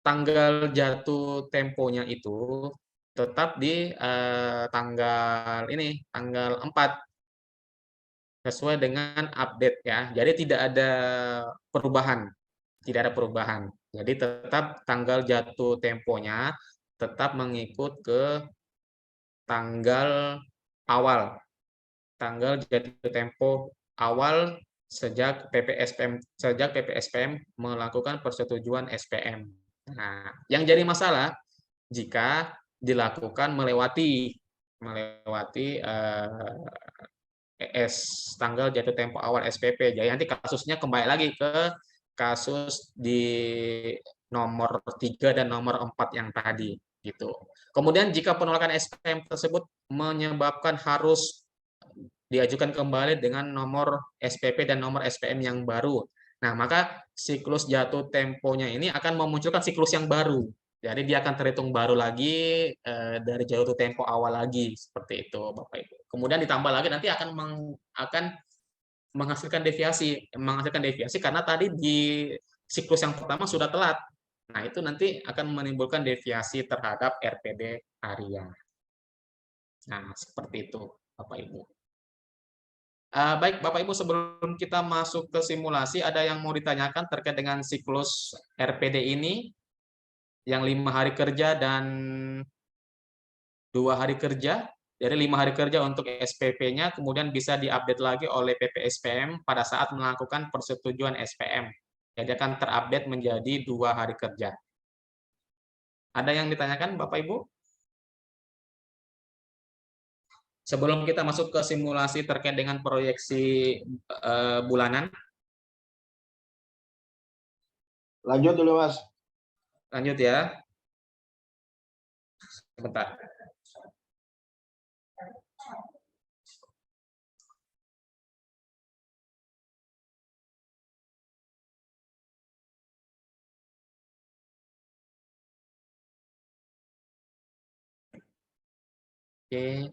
tanggal jatuh temponya itu tetap di tanggal 4 sesuai dengan update ya. Jadi tidak ada perubahan, Jadi tetap tanggal jatuh temponya tetap mengikut ke tanggal awal, tanggal jatuh tempo awal sejak PPSPM melakukan persetujuan SPM. Nah, yang jadi masalah jika dilakukan melewati tanggal jatuh tempo awal SPP. Jadi nanti kasusnya kembali lagi ke kasus di nomor 3 dan nomor 4 yang tadi gitu. Kemudian jika penolakan SPM tersebut menyebabkan harus diajukan kembali dengan nomor SPP dan nomor SPM yang baru. Nah, maka siklus jatuh temponya ini akan memunculkan siklus yang baru. Jadi dia akan terhitung baru lagi dari jatuh tempo awal lagi, seperti itu, Bapak Ibu. Kemudian ditambah lagi nanti akan menghasilkan deviasi karena tadi di siklus yang pertama sudah telat. Nah, itu nanti akan menimbulkan deviasi terhadap RPD harian. Nah, seperti itu, Bapak Ibu. Baik, Bapak Ibu, sebelum kita masuk ke simulasi, ada yang mau ditanyakan terkait dengan siklus RPD ini, yang 5 hari kerja dan 2 hari kerja. Dari 5 hari kerja untuk SPP-nya, kemudian bisa diupdate lagi oleh PPSPM pada saat melakukan persetujuan SPM. Jadi akan terupdate menjadi 2 hari kerja. Ada yang ditanyakan, Bapak Ibu? Sebelum kita masuk ke simulasi terkait dengan proyeksi bulanan, Lanjut dulu, Mas. lanjut ya. Sebentar. Oke.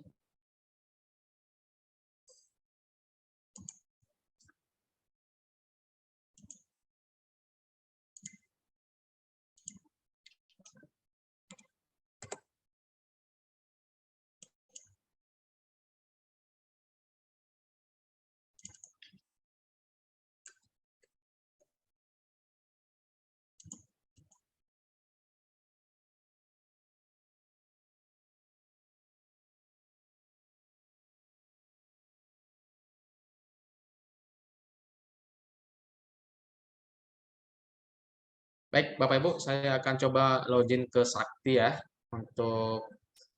Baik, Bapak Ibu, saya akan coba login ke Sakti ya untuk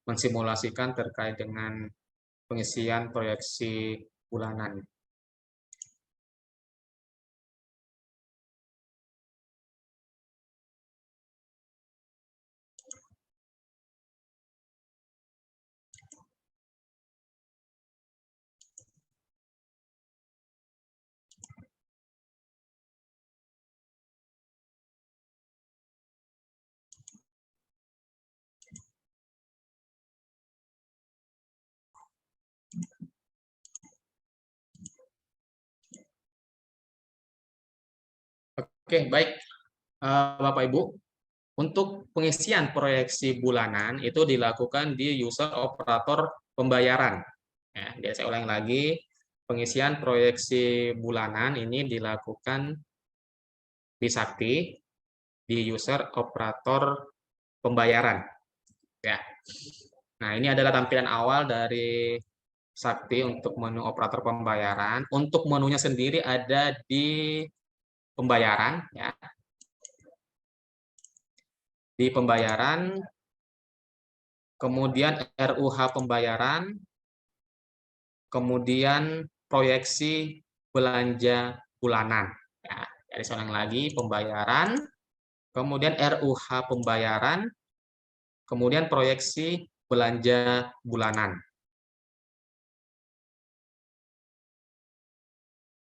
mensimulasikan terkait dengan pengisian proyeksi bulanan. Oke, baik, Bapak Ibu. Untuk pengisian proyeksi bulanan itu dilakukan di user operator pembayaran. Ya, jadi saya ulang lagi, pengisian proyeksi bulanan ini dilakukan di Sakti di user operator pembayaran. Ya. Nah, ini adalah tampilan awal dari Sakti untuk menu operator pembayaran. Untuk menunya sendiri ada di pembayaran, ya. Di pembayaran, kemudian RUH pembayaran, kemudian proyeksi belanja bulanan. Ya, jadi seorang lagi pembayaran, kemudian RUH pembayaran, kemudian proyeksi belanja bulanan.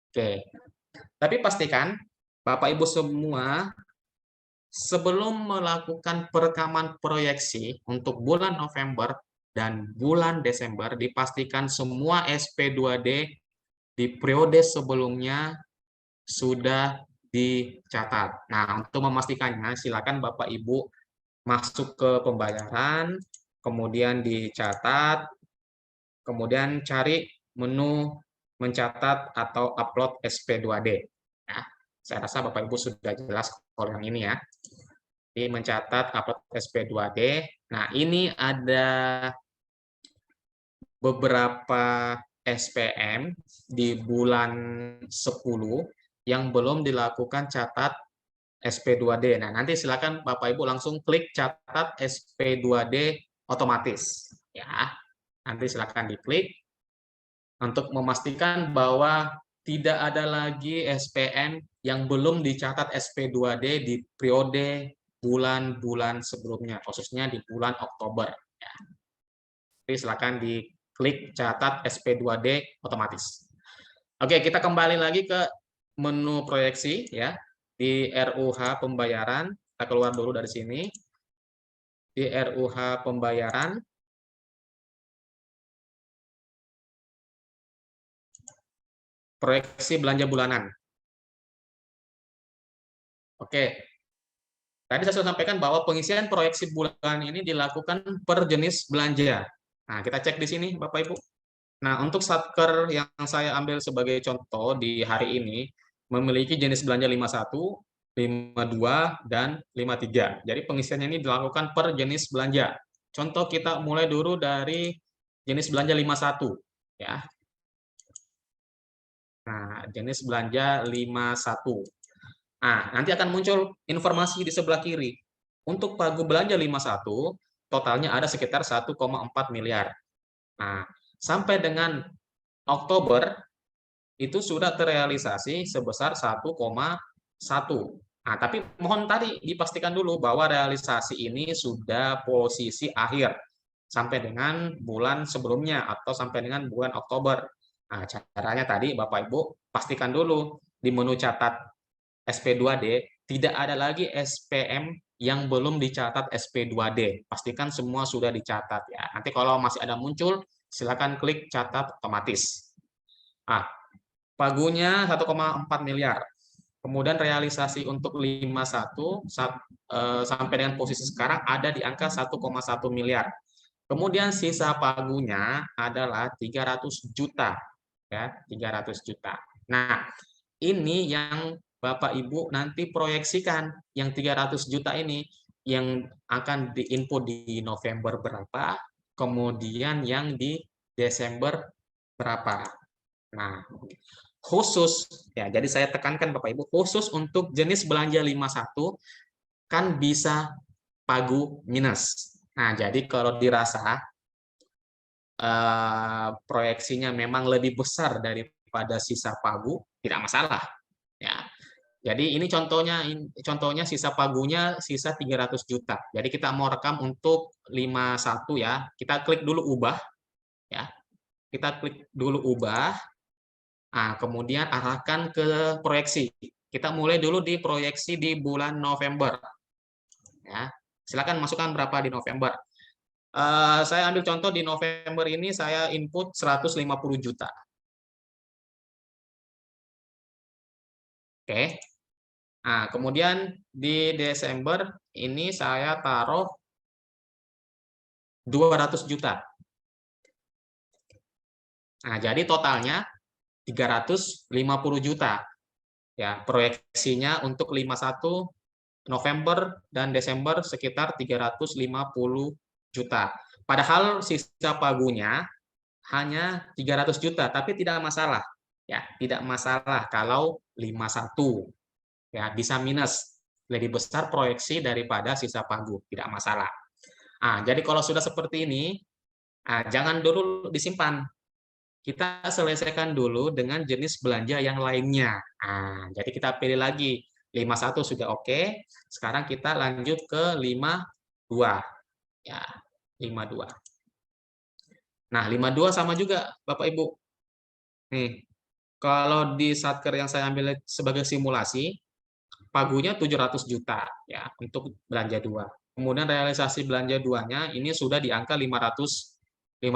Oke, tapi pastikan Bapak Ibu semua sebelum melakukan perekaman proyeksi untuk bulan November dan bulan Desember, dipastikan semua SP2D di periode sebelumnya sudah dicatat. Nah, untuk memastikannya, silakan Bapak Ibu masuk ke pembayaran, kemudian dicatat, kemudian cari menu mencatat atau upload SP2D. Nah, saya rasa Bapak Ibu sudah jelas kalau yang ini ya. Di mencatat upload SP2D. Nah, ini ada beberapa SPM di bulan 10 yang belum dilakukan catat SP2D. Nah, nanti silakan Bapak Ibu langsung klik catat SP2D otomatis. Ya, nanti silakan diklik untuk memastikan bahwa tidak ada lagi SPM yang belum dicatat SP2D di periode bulan-bulan sebelumnya, khususnya di bulan Oktober. Ya. Jadi silakan diklik catat SP2D otomatis. Oke, kita kembali lagi ke menu proyeksi ya. Di RUH pembayaran, kita keluar dulu dari sini. Di RUH pembayaran, proyeksi belanja bulanan. Oke, tadi saya sudah sampaikan bahwa pengisian proyeksi bulan ini dilakukan per jenis belanja. Nah, kita cek di sini, Bapak Ibu. Nah, untuk satker yang saya ambil sebagai contoh di hari ini, memiliki jenis belanja 51, 52, dan 53. Jadi pengisiannya ini dilakukan per jenis belanja. Contoh kita mulai dulu dari jenis belanja 51. Ya. Nah, jenis belanja 51. Nah, nanti akan muncul informasi di sebelah kiri. Untuk pagu belanja 51, totalnya ada sekitar 1,4 miliar. Nah, sampai dengan Oktober, itu sudah terrealisasi sebesar 1,1. Nah, tapi mohon tadi dipastikan dulu bahwa realisasi ini sudah posisi akhir sampai dengan bulan sebelumnya atau sampai dengan bulan Oktober. Nah, caranya tadi Bapak Ibu pastikan dulu di menu catat SP2D tidak ada lagi SPM yang belum dicatat SP2D. Pastikan semua sudah dicatat ya. Nanti kalau masih ada muncul, silakan klik catat otomatis. Ah, pagunya 1,4 miliar. Kemudian realisasi untuk 51 sampai dengan posisi sekarang ada di angka 1,1 miliar. Kemudian sisa pagunya adalah 300 juta ya, 300 juta. Nah, ini yang Bapak Ibu nanti proyeksikan yang 300 juta ini yang akan diinput di November berapa, kemudian yang di Desember berapa. Nah, khusus ya, jadi saya tekankan Bapak Ibu, khusus untuk jenis belanja 51 kan bisa pagu minus. Nah, jadi kalau dirasa proyeksinya memang lebih besar daripada sisa pagu, tidak masalah ya. Jadi ini contohnya sisa pagunya sisa 300 juta. Jadi kita mau rekam untuk 51 ya. Kita klik dulu ubah ya. Kita klik dulu ubah. Nah, kemudian arahkan ke proyeksi. Kita mulai dulu di proyeksi di bulan November. Ya, silakan masukkan berapa di November. Saya ambil contoh di November ini saya input 150 juta. Oke. Nah, kemudian di Desember ini saya taruh 200 juta. Nah, jadi totalnya 350 juta. Ya, proyeksinya untuk 51 November dan Desember sekitar 350 juta. Padahal sisa pagunya hanya 300 juta, tapi tidak masalah. Ya, tidak masalah kalau 51. Ya, bisa minus. Lebih besar proyeksi daripada sisa pagu, tidak masalah. Nah, jadi kalau sudah seperti ini, jangan dulu disimpan. Kita selesaikan dulu dengan jenis belanja yang lainnya. Nah, jadi kita pilih lagi 51 sudah oke. Sekarang kita lanjut ke 52. Ya, 52. Nah, 52 sama juga Bapak Ibu. Nih, kalau di satker yang saya ambil sebagai simulasi, pagunya 700 juta ya untuk belanja 2. Kemudian realisasi belanja 2-nya ini sudah di angka 542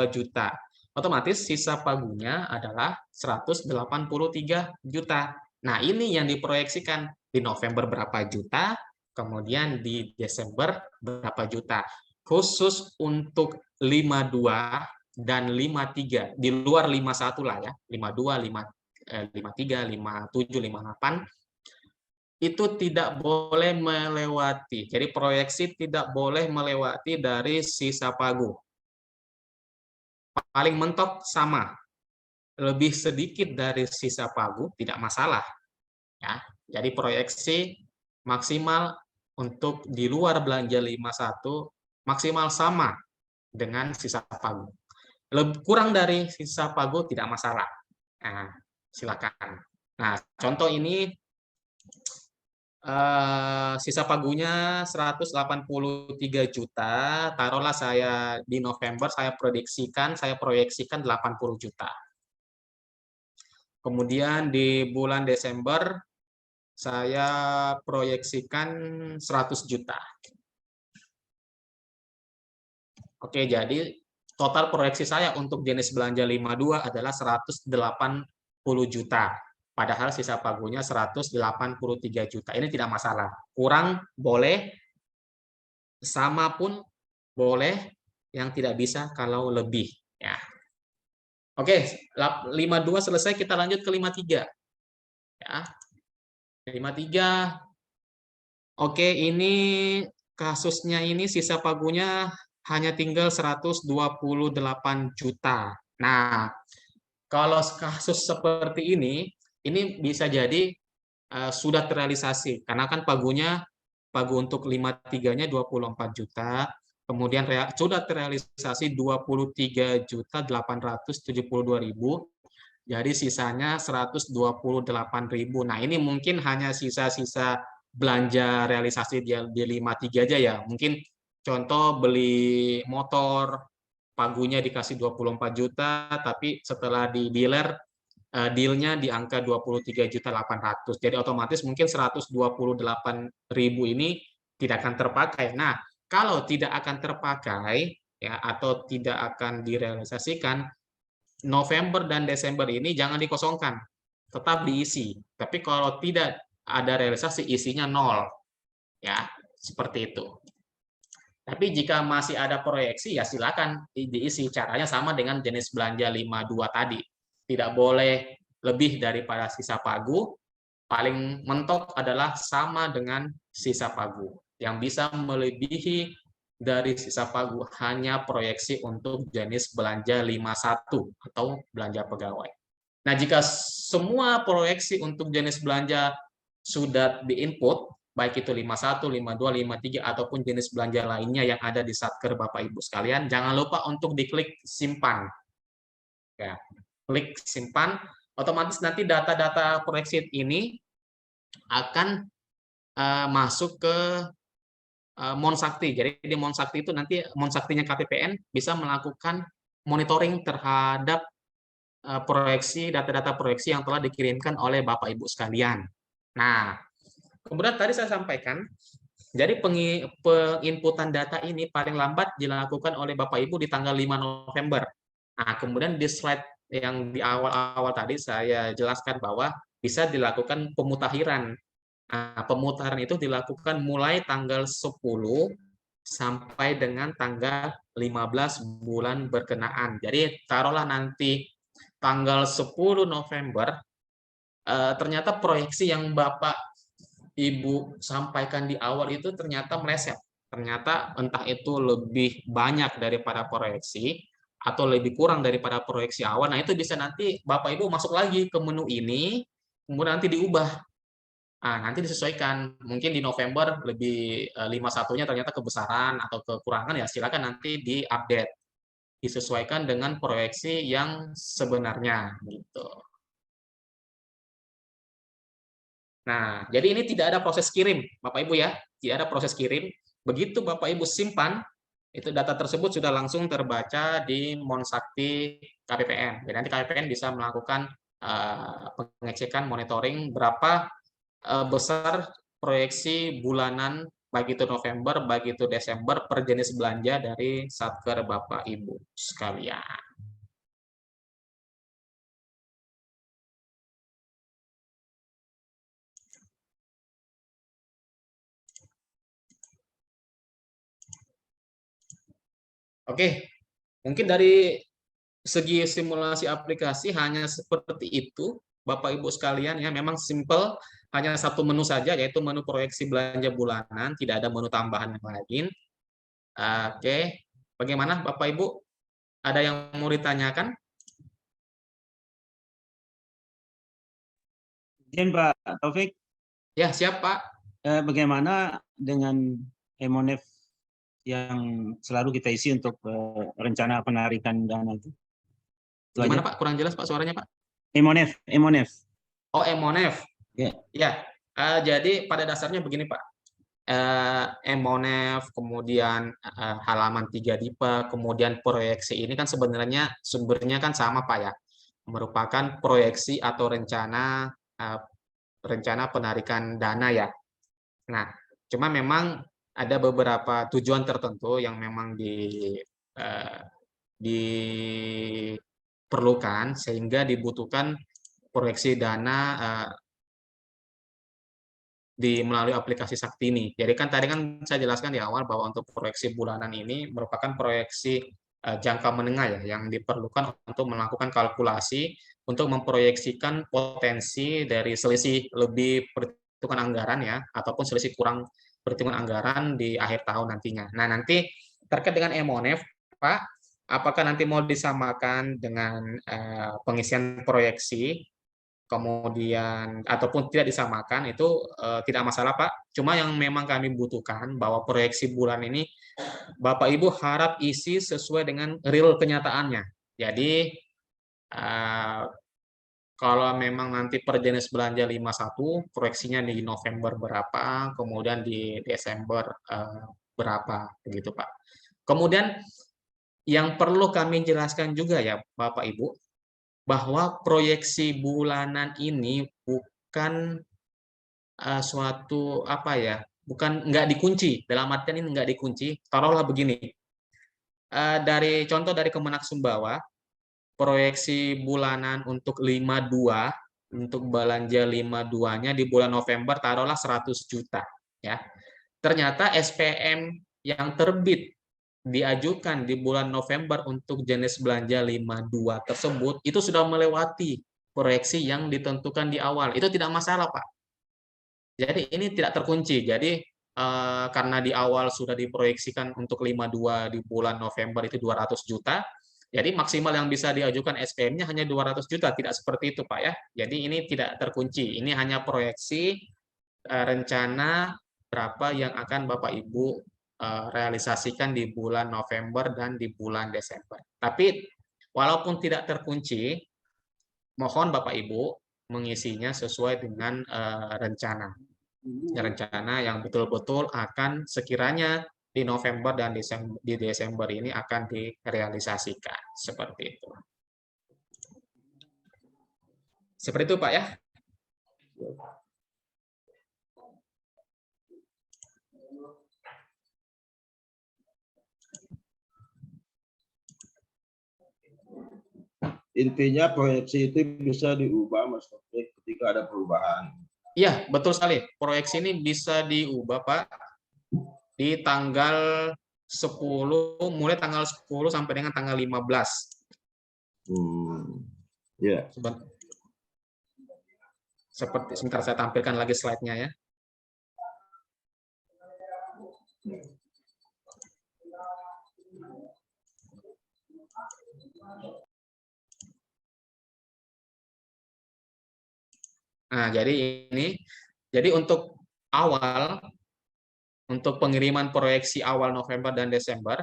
juta. Otomatis sisa pagunya adalah 183 juta. Nah, ini yang diproyeksikan di November berapa juta, kemudian di Desember berapa juta. Khusus untuk 52 dan 53, di luar 51 lah ya, 52, 53, 57, 58, itu tidak boleh melewati. Jadi proyeksi tidak boleh melewati dari sisa pagu. Paling mentok sama, lebih sedikit dari sisa pagu tidak masalah. Ya, jadi proyeksi maksimal untuk di luar belanja 51 maksimal sama dengan sisa pagu. Lebih kurang dari sisa pagu tidak masalah. Nah, silakan. Nah, contoh ini sisa pagunya 183 juta, taruhlah saya di November saya proyeksikan 80 juta. Kemudian di bulan Desember saya proyeksikan 100 juta. Oke, jadi total proyeksi saya untuk jenis belanja 52 adalah 180 juta. padahal sisa pagunya 183 juta. Ini tidak masalah. Kurang boleh, sama pun boleh, yang tidak bisa kalau lebih. Ya. Oke, 52 selesai, kita lanjut ke 53. Ya. 53. Oke, ini kasusnya ini sisa pagunya hanya tinggal 128 juta. Nah, kalau kasus seperti ini bisa jadi sudah terrealisasi karena kan pagu untuk 53-nya 24 juta, kemudian sudah terrealisasi 23.872.000, jadi sisanya 128.000. Nah, ini mungkin hanya sisa-sisa belanja realisasi di 53 aja ya. Mungkin contoh beli motor, pagunya dikasih 24 juta, tapi setelah di dealer dealnya di angka 23.800.000. Jadi otomatis mungkin 128.000 ini tidak akan terpakai. Nah, kalau tidak akan terpakai ya atau tidak akan direalisasikan, November dan Desember ini jangan dikosongkan, tetap diisi. Tapi kalau tidak ada realisasi, isinya nol. Ya, seperti itu. Tapi jika masih ada proyeksi, ya silakan diisi. Caranya sama dengan jenis belanja 52 tadi. Tidak boleh lebih daripada sisa pagu, paling mentok adalah sama dengan sisa pagu. Yang bisa melebihi dari sisa pagu hanya proyeksi untuk jenis belanja 51 atau belanja pegawai. Nah, jika semua proyeksi untuk jenis belanja sudah diinput, baik itu 51, 52, 53, ataupun jenis belanja lainnya yang ada di Satker Bapak Ibu sekalian, jangan lupa untuk diklik simpan. Ya, klik simpan, otomatis nanti data-data proyeksi ini akan masuk ke Monsakti. Jadi di Monsakti itu nanti Monsaktinya KPPN bisa melakukan monitoring terhadap proyeksi, data-data proyeksi yang telah dikirimkan oleh Bapak Ibu sekalian. Nah, kemudian tadi saya sampaikan, jadi penginputan data ini paling lambat dilakukan oleh Bapak Ibu di tanggal 5 November. Nah, kemudian di slide yang di awal-awal tadi saya jelaskan bahwa bisa dilakukan pemutakhiran. Nah, pemutaran itu dilakukan mulai tanggal 10 sampai dengan tanggal 15 bulan berkenaan. Jadi taruhlah nanti tanggal 10 November, ternyata proyeksi yang Bapak Ibu sampaikan di awal itu ternyata meleset. Ternyata entah itu lebih banyak daripada proyeksi atau lebih kurang daripada proyeksi awal. Nah, itu bisa nanti Bapak Ibu masuk lagi ke menu ini, kemudian nanti diubah. Nah, nanti disesuaikan. Mungkin di November lebih 51-nya ternyata kebesaran atau kekurangan, ya silakan nanti diupdate. Disesuaikan dengan proyeksi yang sebenarnya gitu. Nah, jadi ini tidak ada proses kirim, Bapak Ibu ya, tidak ada proses kirim. Begitu Bapak Ibu simpan, itu data tersebut sudah langsung terbaca di Monsakti KPPN. Jadi nanti KPPN bisa melakukan pengecekan, monitoring berapa besar proyeksi bulanan baik itu November, baik itu Desember per jenis belanja dari Satker Bapak Ibu sekalian. Oke, mungkin dari segi simulasi aplikasi hanya seperti itu, Bapak Ibu sekalian ya, memang simple, hanya satu menu saja yaitu menu proyeksi belanja bulanan, tidak ada menu tambahan yang lain. Oke, bagaimana Bapak Ibu? Ada yang mau ditanyakan? Izin Pak Taufik, Ya, siap Pak. bagaimana dengan Emonef yang selalu kita isi untuk rencana penarikan dana itu? Gimana Pak? Kurang jelas Pak suaranya Pak. Emonef. Oh, Emonef. Ya. Ya, jadi pada dasarnya begini Pak. Emonef, kemudian halaman 3 DIPA, kemudian proyeksi ini kan sebenarnya sumbernya kan sama Pak ya, merupakan proyeksi atau rencana penarikan dana ya. Nah, cuma memang ada beberapa tujuan tertentu yang memang diperlukan sehingga dibutuhkan proyeksi dana melalui aplikasi Sakti ini. Jadi kan tadi kan saya jelaskan di awal bahwa untuk proyeksi bulanan ini merupakan proyeksi jangka menengah ya, yang diperlukan untuk melakukan kalkulasi untuk memproyeksikan potensi dari selisih lebih perhitungan anggaran ya, ataupun selisih kurang perhitungan anggaran di akhir tahun nantinya. Nah, nanti terkait dengan MONEF, Pak, apakah nanti mau disamakan dengan pengisian proyeksi, kemudian ataupun tidak disamakan itu tidak masalah Pak. Cuma yang memang kami butuhkan bahwa proyeksi bulan ini Bapak Ibu harap isi sesuai dengan real kenyataannya. Jadi kalau memang nanti per jenis belanja 51 proyeksinya di November berapa, kemudian di Desember berapa begitu Pak. Kemudian yang perlu kami jelaskan juga ya Bapak Ibu, bahwa proyeksi bulanan ini bukan suatu apa ya, bukan nggak dikunci, dalam artian ini nggak dikunci. Taruhlah begini, dari contoh dari Kemenak Sumbawa, proyeksi bulanan untuk 52, untuk belanja 52-nya di bulan November taruhlah 100 juta ya. Ternyata SPM yang terbit diajukan di bulan November untuk jenis belanja 52 tersebut itu sudah melewati proyeksi yang ditentukan di awal. Itu tidak masalah, Pak. Jadi ini tidak terkunci. Jadi karena di awal sudah diproyeksikan untuk 52 di bulan November itu 200 juta, jadi maksimal yang bisa diajukan SPM-nya hanya 200 juta, tidak seperti itu, Pak ya. Jadi ini tidak terkunci. Ini hanya proyeksi rencana berapa yang akan Bapak Ibu realisasikan di bulan November dan di bulan Desember. Tapi walaupun tidak terkunci, mohon Bapak Ibu mengisinya sesuai dengan rencana yang betul-betul akan sekiranya di November dan di Desember ini akan direalisasikan seperti itu. Seperti itu Pak ya. Intinya proyeksi itu bisa diubah Mas Taufik ketika ada perubahan. Iya, betul sekali. Proyeksi ini bisa diubah, Pak, di tanggal 10, mulai tanggal 10 sampai dengan tanggal 15. Ya. Seperti, sebentar saya tampilkan lagi slide-nya ya. Nah, jadi untuk untuk pengiriman proyeksi awal November dan Desember,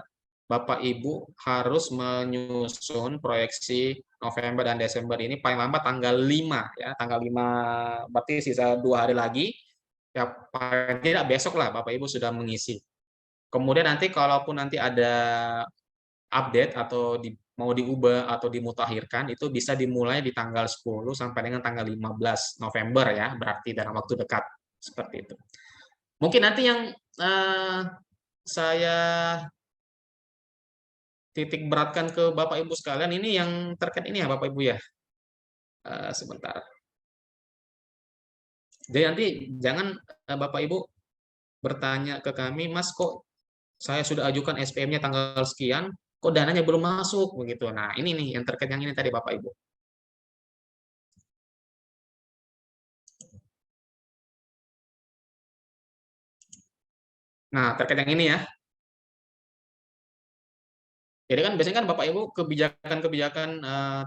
Bapak Ibu harus menyusun proyeksi November dan Desember ini paling lambat tanggal 5 ya, tanggal 5 berarti sisa 2 hari lagi. Ya paling tidak besok lah Bapak Ibu sudah mengisi. Kemudian nanti kalaupun nanti ada update atau mau diubah atau dimutakhirkan itu bisa dimulai di tanggal 10 sampai dengan tanggal 15 November ya, berarti dalam waktu dekat seperti itu. Mungkin nanti yang saya titik beratkan ke Bapak Ibu sekalian ini yang terkait ini ya Bapak Ibu ya. Sebentar. Jadi nanti jangan Bapak Ibu bertanya ke kami, Mas kok saya sudah ajukan SPM-nya tanggal sekian, kok dananya belum masuk begitu. Nah, ini nih yang terkait yang ini tadi Bapak Ibu. Nah, terkait yang ini ya. Jadi kan biasanya kan Bapak Ibu kebijakan-kebijakan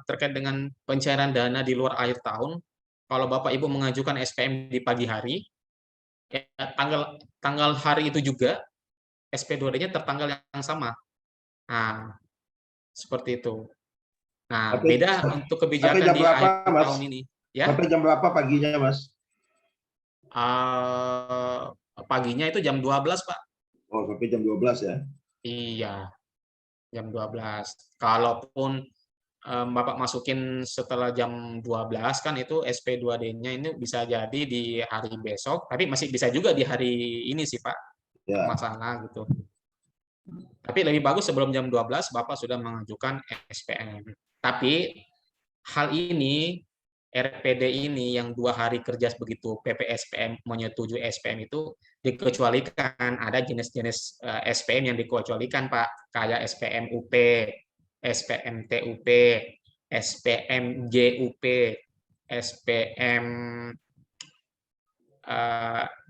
terkait dengan pencairan dana di luar akhir tahun, kalau Bapak Ibu mengajukan SPM di pagi hari, ya, tanggal hari itu juga SP2D-nya tertanggal yang sama. Nah, seperti itu. Nah, beda untuk kebijakan di akhir tahun ini. Ya? Sampai jam berapa paginya, Mas? Paginya itu jam 12, Pak. Oh, sampai jam 12 ya? Iya, jam 12. Kalaupun Bapak masukin setelah jam 12 kan itu SP2D-nya ini bisa jadi di hari besok, tapi masih bisa juga di hari ini sih, Pak. Ya. Masalah gitu. Tapi lebih bagus sebelum jam 12 Bapak sudah mengajukan SPM. Tapi hal ini RPD ini yang 2 hari kerja begitu PPSPM menyetujui SPM itu dikecualikan. Ada jenis-jenis SPM yang dikecualikan, Pak, kayak SPM UP, SPM TUP, SPM GUP, SPM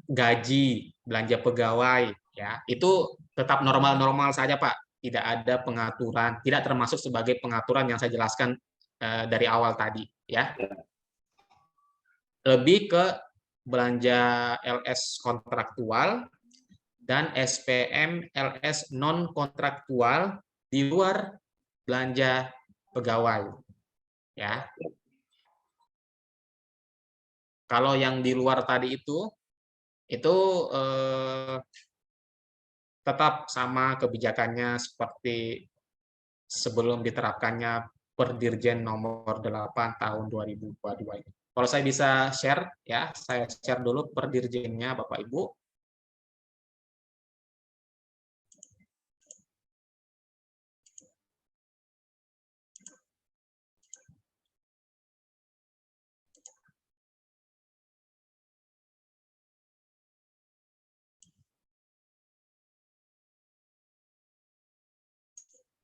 gaji, belanja pegawai, ya itu tetap normal-normal saja, Pak. Tidak ada pengaturan, tidak termasuk sebagai pengaturan yang saya jelaskan dari awal tadi, ya. Lebih ke belanja LS kontraktual dan SPM LS non kontraktual di luar belanja pegawai, ya. Kalau yang di luar tadi itu tetap sama kebijakannya seperti sebelum diterapkannya Perdirjen nomor 8 tahun 2022 ini. Kalau saya bisa share, ya, saya share dulu Perdirjennya, Bapak Ibu.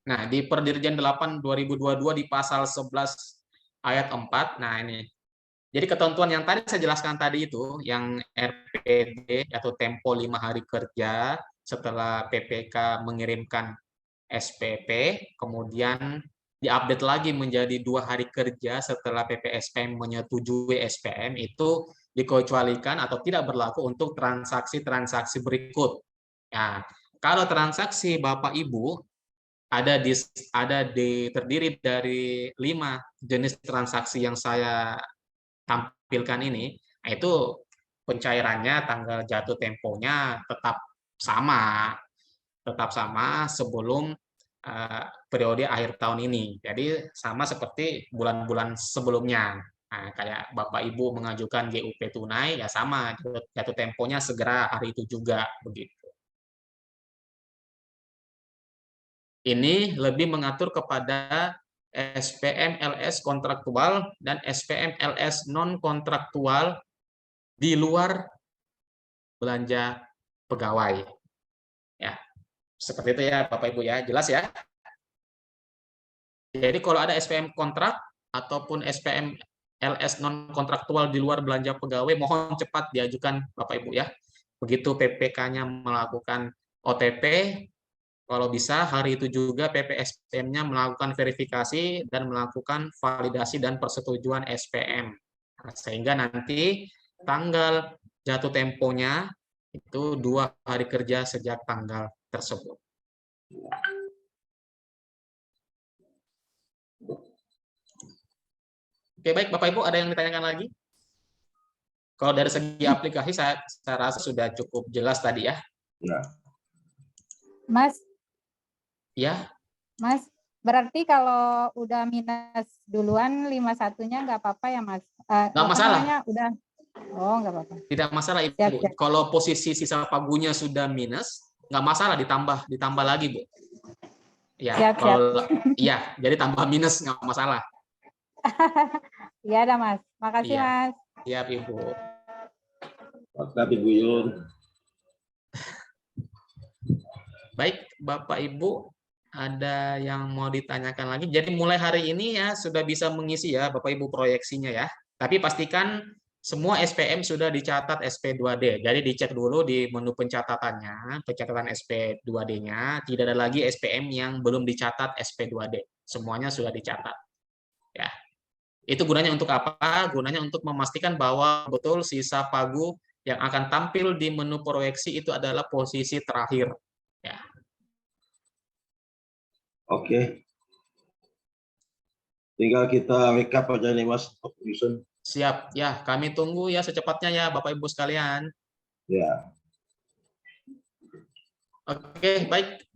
Nah, di Perdirjen 8 2022 di pasal 11 ayat 4, nah ini. Jadi ketentuan yang tadi saya jelaskan tadi itu, yang RPD atau tempo 5 hari kerja setelah PPK mengirimkan SPP, kemudian diupdate lagi menjadi 2 hari kerja setelah PPSPM menyetujui SPM, itu dikecualikan atau tidak berlaku untuk transaksi-transaksi berikut. Nah, kalau transaksi Bapak Ibu terdiri dari 5 jenis transaksi yang saya tampilkan ini, itu pencairannya, tanggal jatuh temponya tetap sama sebelum periode akhir tahun ini. Jadi sama seperti bulan-bulan sebelumnya. Nah, kayak Bapak Ibu mengajukan GUP tunai, ya sama, jatuh temponya segera hari itu juga, begitu. Ini lebih mengatur kepada SPM LS kontraktual dan SPM LS non kontraktual di luar belanja pegawai. Ya, seperti itu ya Bapak Ibu ya, jelas ya. Jadi kalau ada SPM kontrak ataupun SPM LS non kontraktual di luar belanja pegawai, mohon cepat diajukan Bapak Ibu ya. Begitu PPK-nya melakukan OTP, kalau bisa hari itu juga PPSPM-nya melakukan verifikasi dan melakukan validasi dan persetujuan SPM. Nah, sehingga nanti tanggal jatuh temponya itu 2 hari kerja sejak tanggal tersebut. Oke, baik Bapak Ibu, ada yang ditanyakan lagi? Kalau dari segi aplikasi saya rasa sudah cukup jelas tadi ya. Ya. Mas, Ya, Mas, berarti kalau udah minus duluan 51-nya nggak apa-apa ya, Mas? nggak masalah. Udah. Oh, nggak apa-apa. Tidak masalah Ibu. Siap, siap. Kalau posisi sisa pagunya sudah minus, nggak masalah ditambah lagi, Bu. Ya, Siap, kalau iya, jadi tambah minus nggak masalah. Iya dah, Mas. Makasih, Iya. Mas. Siap, Ibu. Mantap Ibu Yun. Baik, Bapak Ibu, ada yang mau ditanyakan lagi? Jadi mulai hari ini ya sudah bisa mengisi ya Bapak Ibu proyeksinya ya. Tapi pastikan semua SPM sudah dicatat SP2D. Jadi dicek dulu di menu pencatatannya, pencatatan SP2D-nya, tidak ada lagi SPM yang belum dicatat SP2D. Semuanya sudah dicatat. Ya. Itu gunanya untuk apa? Gunanya untuk memastikan bahwa betul sisa pagu yang akan tampil di menu proyeksi itu adalah posisi terakhir. Ya. Oke. Tinggal kita recap aja nih Mas. Siap, ya kami tunggu ya secepatnya ya Bapak Ibu sekalian. Ya. Oke, baik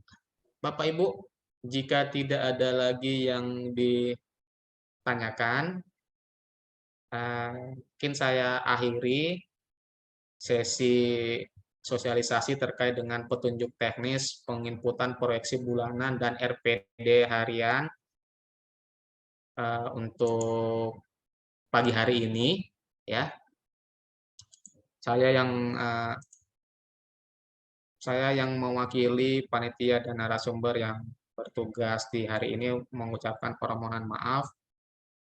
Bapak Ibu, jika tidak ada lagi yang ditanyakan, mungkin saya akhiri sesi sosialisasi terkait dengan petunjuk teknis, penginputan proyeksi bulanan, dan RPD harian untuk pagi hari ini, ya. Saya yang mewakili panitia dan narasumber yang bertugas di hari ini mengucapkan permohonan maaf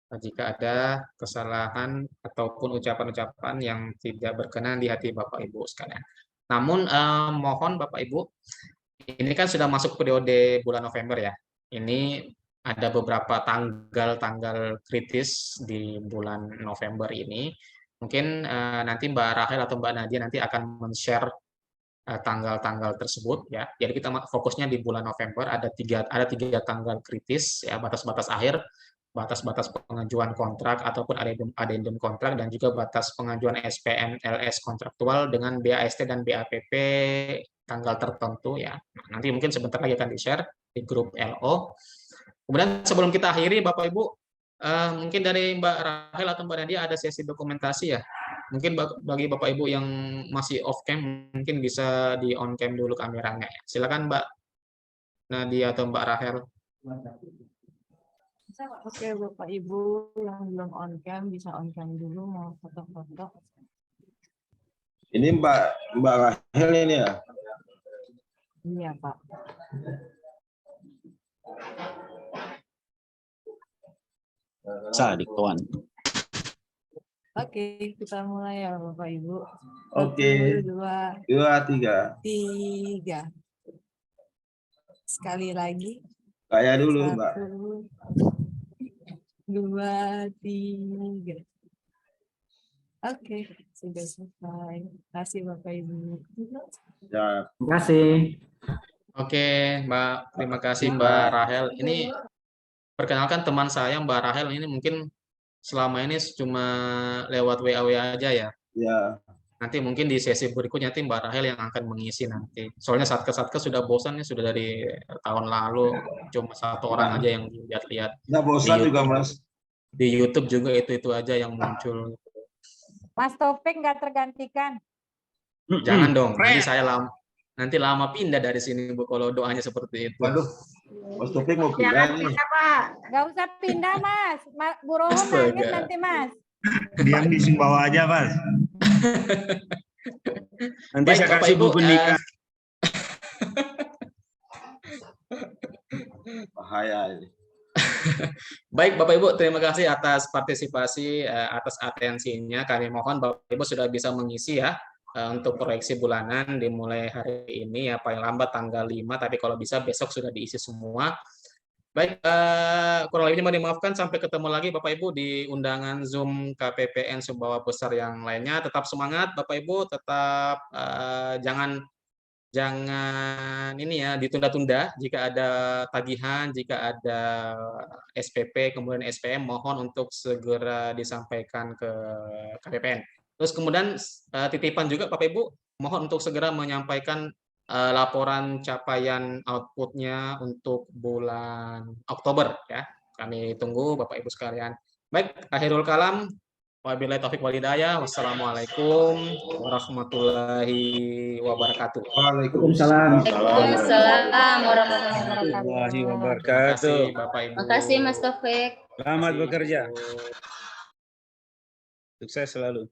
jika ada kesalahan ataupun ucapan-ucapan yang tidak berkenan di hati Bapak Ibu sekalian. Namun mohon Bapak Ibu, ini kan sudah masuk periode bulan November ya. Ini ada beberapa tanggal-tanggal kritis di bulan November ini. Mungkin nanti Mbak Rahel atau Mbak Nadia nanti akan men-share tanggal-tanggal tersebut ya. Jadi kita fokusnya di bulan November ada tiga tanggal kritis ya, batas-batas akhir, batas-batas pengajuan kontrak ataupun adendum kontrak, dan juga batas pengajuan SPN LS kontraktual dengan BAST dan BAPP tanggal tertentu ya. Nah, nanti mungkin sebentar lagi akan di-share di grup LO. Kemudian sebelum kita akhiri Bapak Ibu, mungkin dari Mbak Rahel atau Mbak Nadia ada sesi dokumentasi ya. Mungkin bagi Bapak Ibu yang masih off cam mungkin bisa di on cam dulu kameranya ya. Silakan Mbak Nadia atau Mbak Rahel. Oke, Bapak Ibu yang belum on cam bisa on cam dulu, mau foto-foto. Ini Mbak Rahel ini ya? Iya, Pak. Sadik kawan. Oke, kita mulai ya Bapak Ibu. Oke. 1, 2, 2, 3. 3. Sekali lagi. Kayak dulu, Mbak. 1, 2, 3. Oke, sudah selesai. Terima kasih Bapak Ibu. Ya, Terima kasih. Oke, Mbak. Terima kasih Mbak Rahel. Ini perkenalkan teman saya Mbak Rahel, ini mungkin selama ini cuma lewat WA aja ya. ya. Nanti mungkin di sesi berikutnya nanti Mbak Rahel yang akan mengisi nanti. Soalnya Satker sudah bosan nih, sudah dari tahun lalu cuma satu orang aja yang lihat-lihat. Nggak bosan juga, Mas. Di YouTube juga itu aja yang muncul. Mas Taufik nggak tergantikan. Jangan dong, nanti lama pindah dari sini Bu kalau doanya seperti itu. Waduh, Mas Taufik mau pindah nih. Nggak usah pindah Mas. Bu Rohon nangis nanti Mas. Diam di Sumbawa aja, Mas. Nanti Baik, saya Bapak kasih Ibu, buku nikah. Bahaya ini. Baik Bapak Ibu, terima kasih atas partisipasi, atas atensinya. Kami mohon Bapak Ibu sudah bisa mengisi ya untuk proyeksi bulanan dimulai hari ini ya, paling lambat tanggal 5, tapi kalau bisa besok sudah diisi semua. Baik, kurang lebihnya mohon dimaafkan. Sampai ketemu lagi Bapak Ibu di undangan Zoom KPPN Sumbawa Besar yang lainnya. Tetap semangat Bapak Ibu, tetap jangan ini ya ditunda-tunda. Jika ada tagihan, jika ada SPP kemudian SPM, mohon untuk segera disampaikan ke KPPN. Terus kemudian titipan juga Bapak Ibu, mohon untuk segera menyampaikan laporan capaian outputnya untuk bulan Oktober ya. Kami tunggu Bapak Ibu sekalian. Baik, akhirul kalam. Wabillahi taufiq wal hidayah. Wassalamualaikum warahmatullahi wabarakatuh. Waalaikumsalam. Waalaikumsalam warahmatullahi Warahmatullahi Terima kasih wabarakatuh. Bapak Ibu. Makasih Mas Taufik. Selamat Terima kasih, bekerja. Bu. Sukses selalu.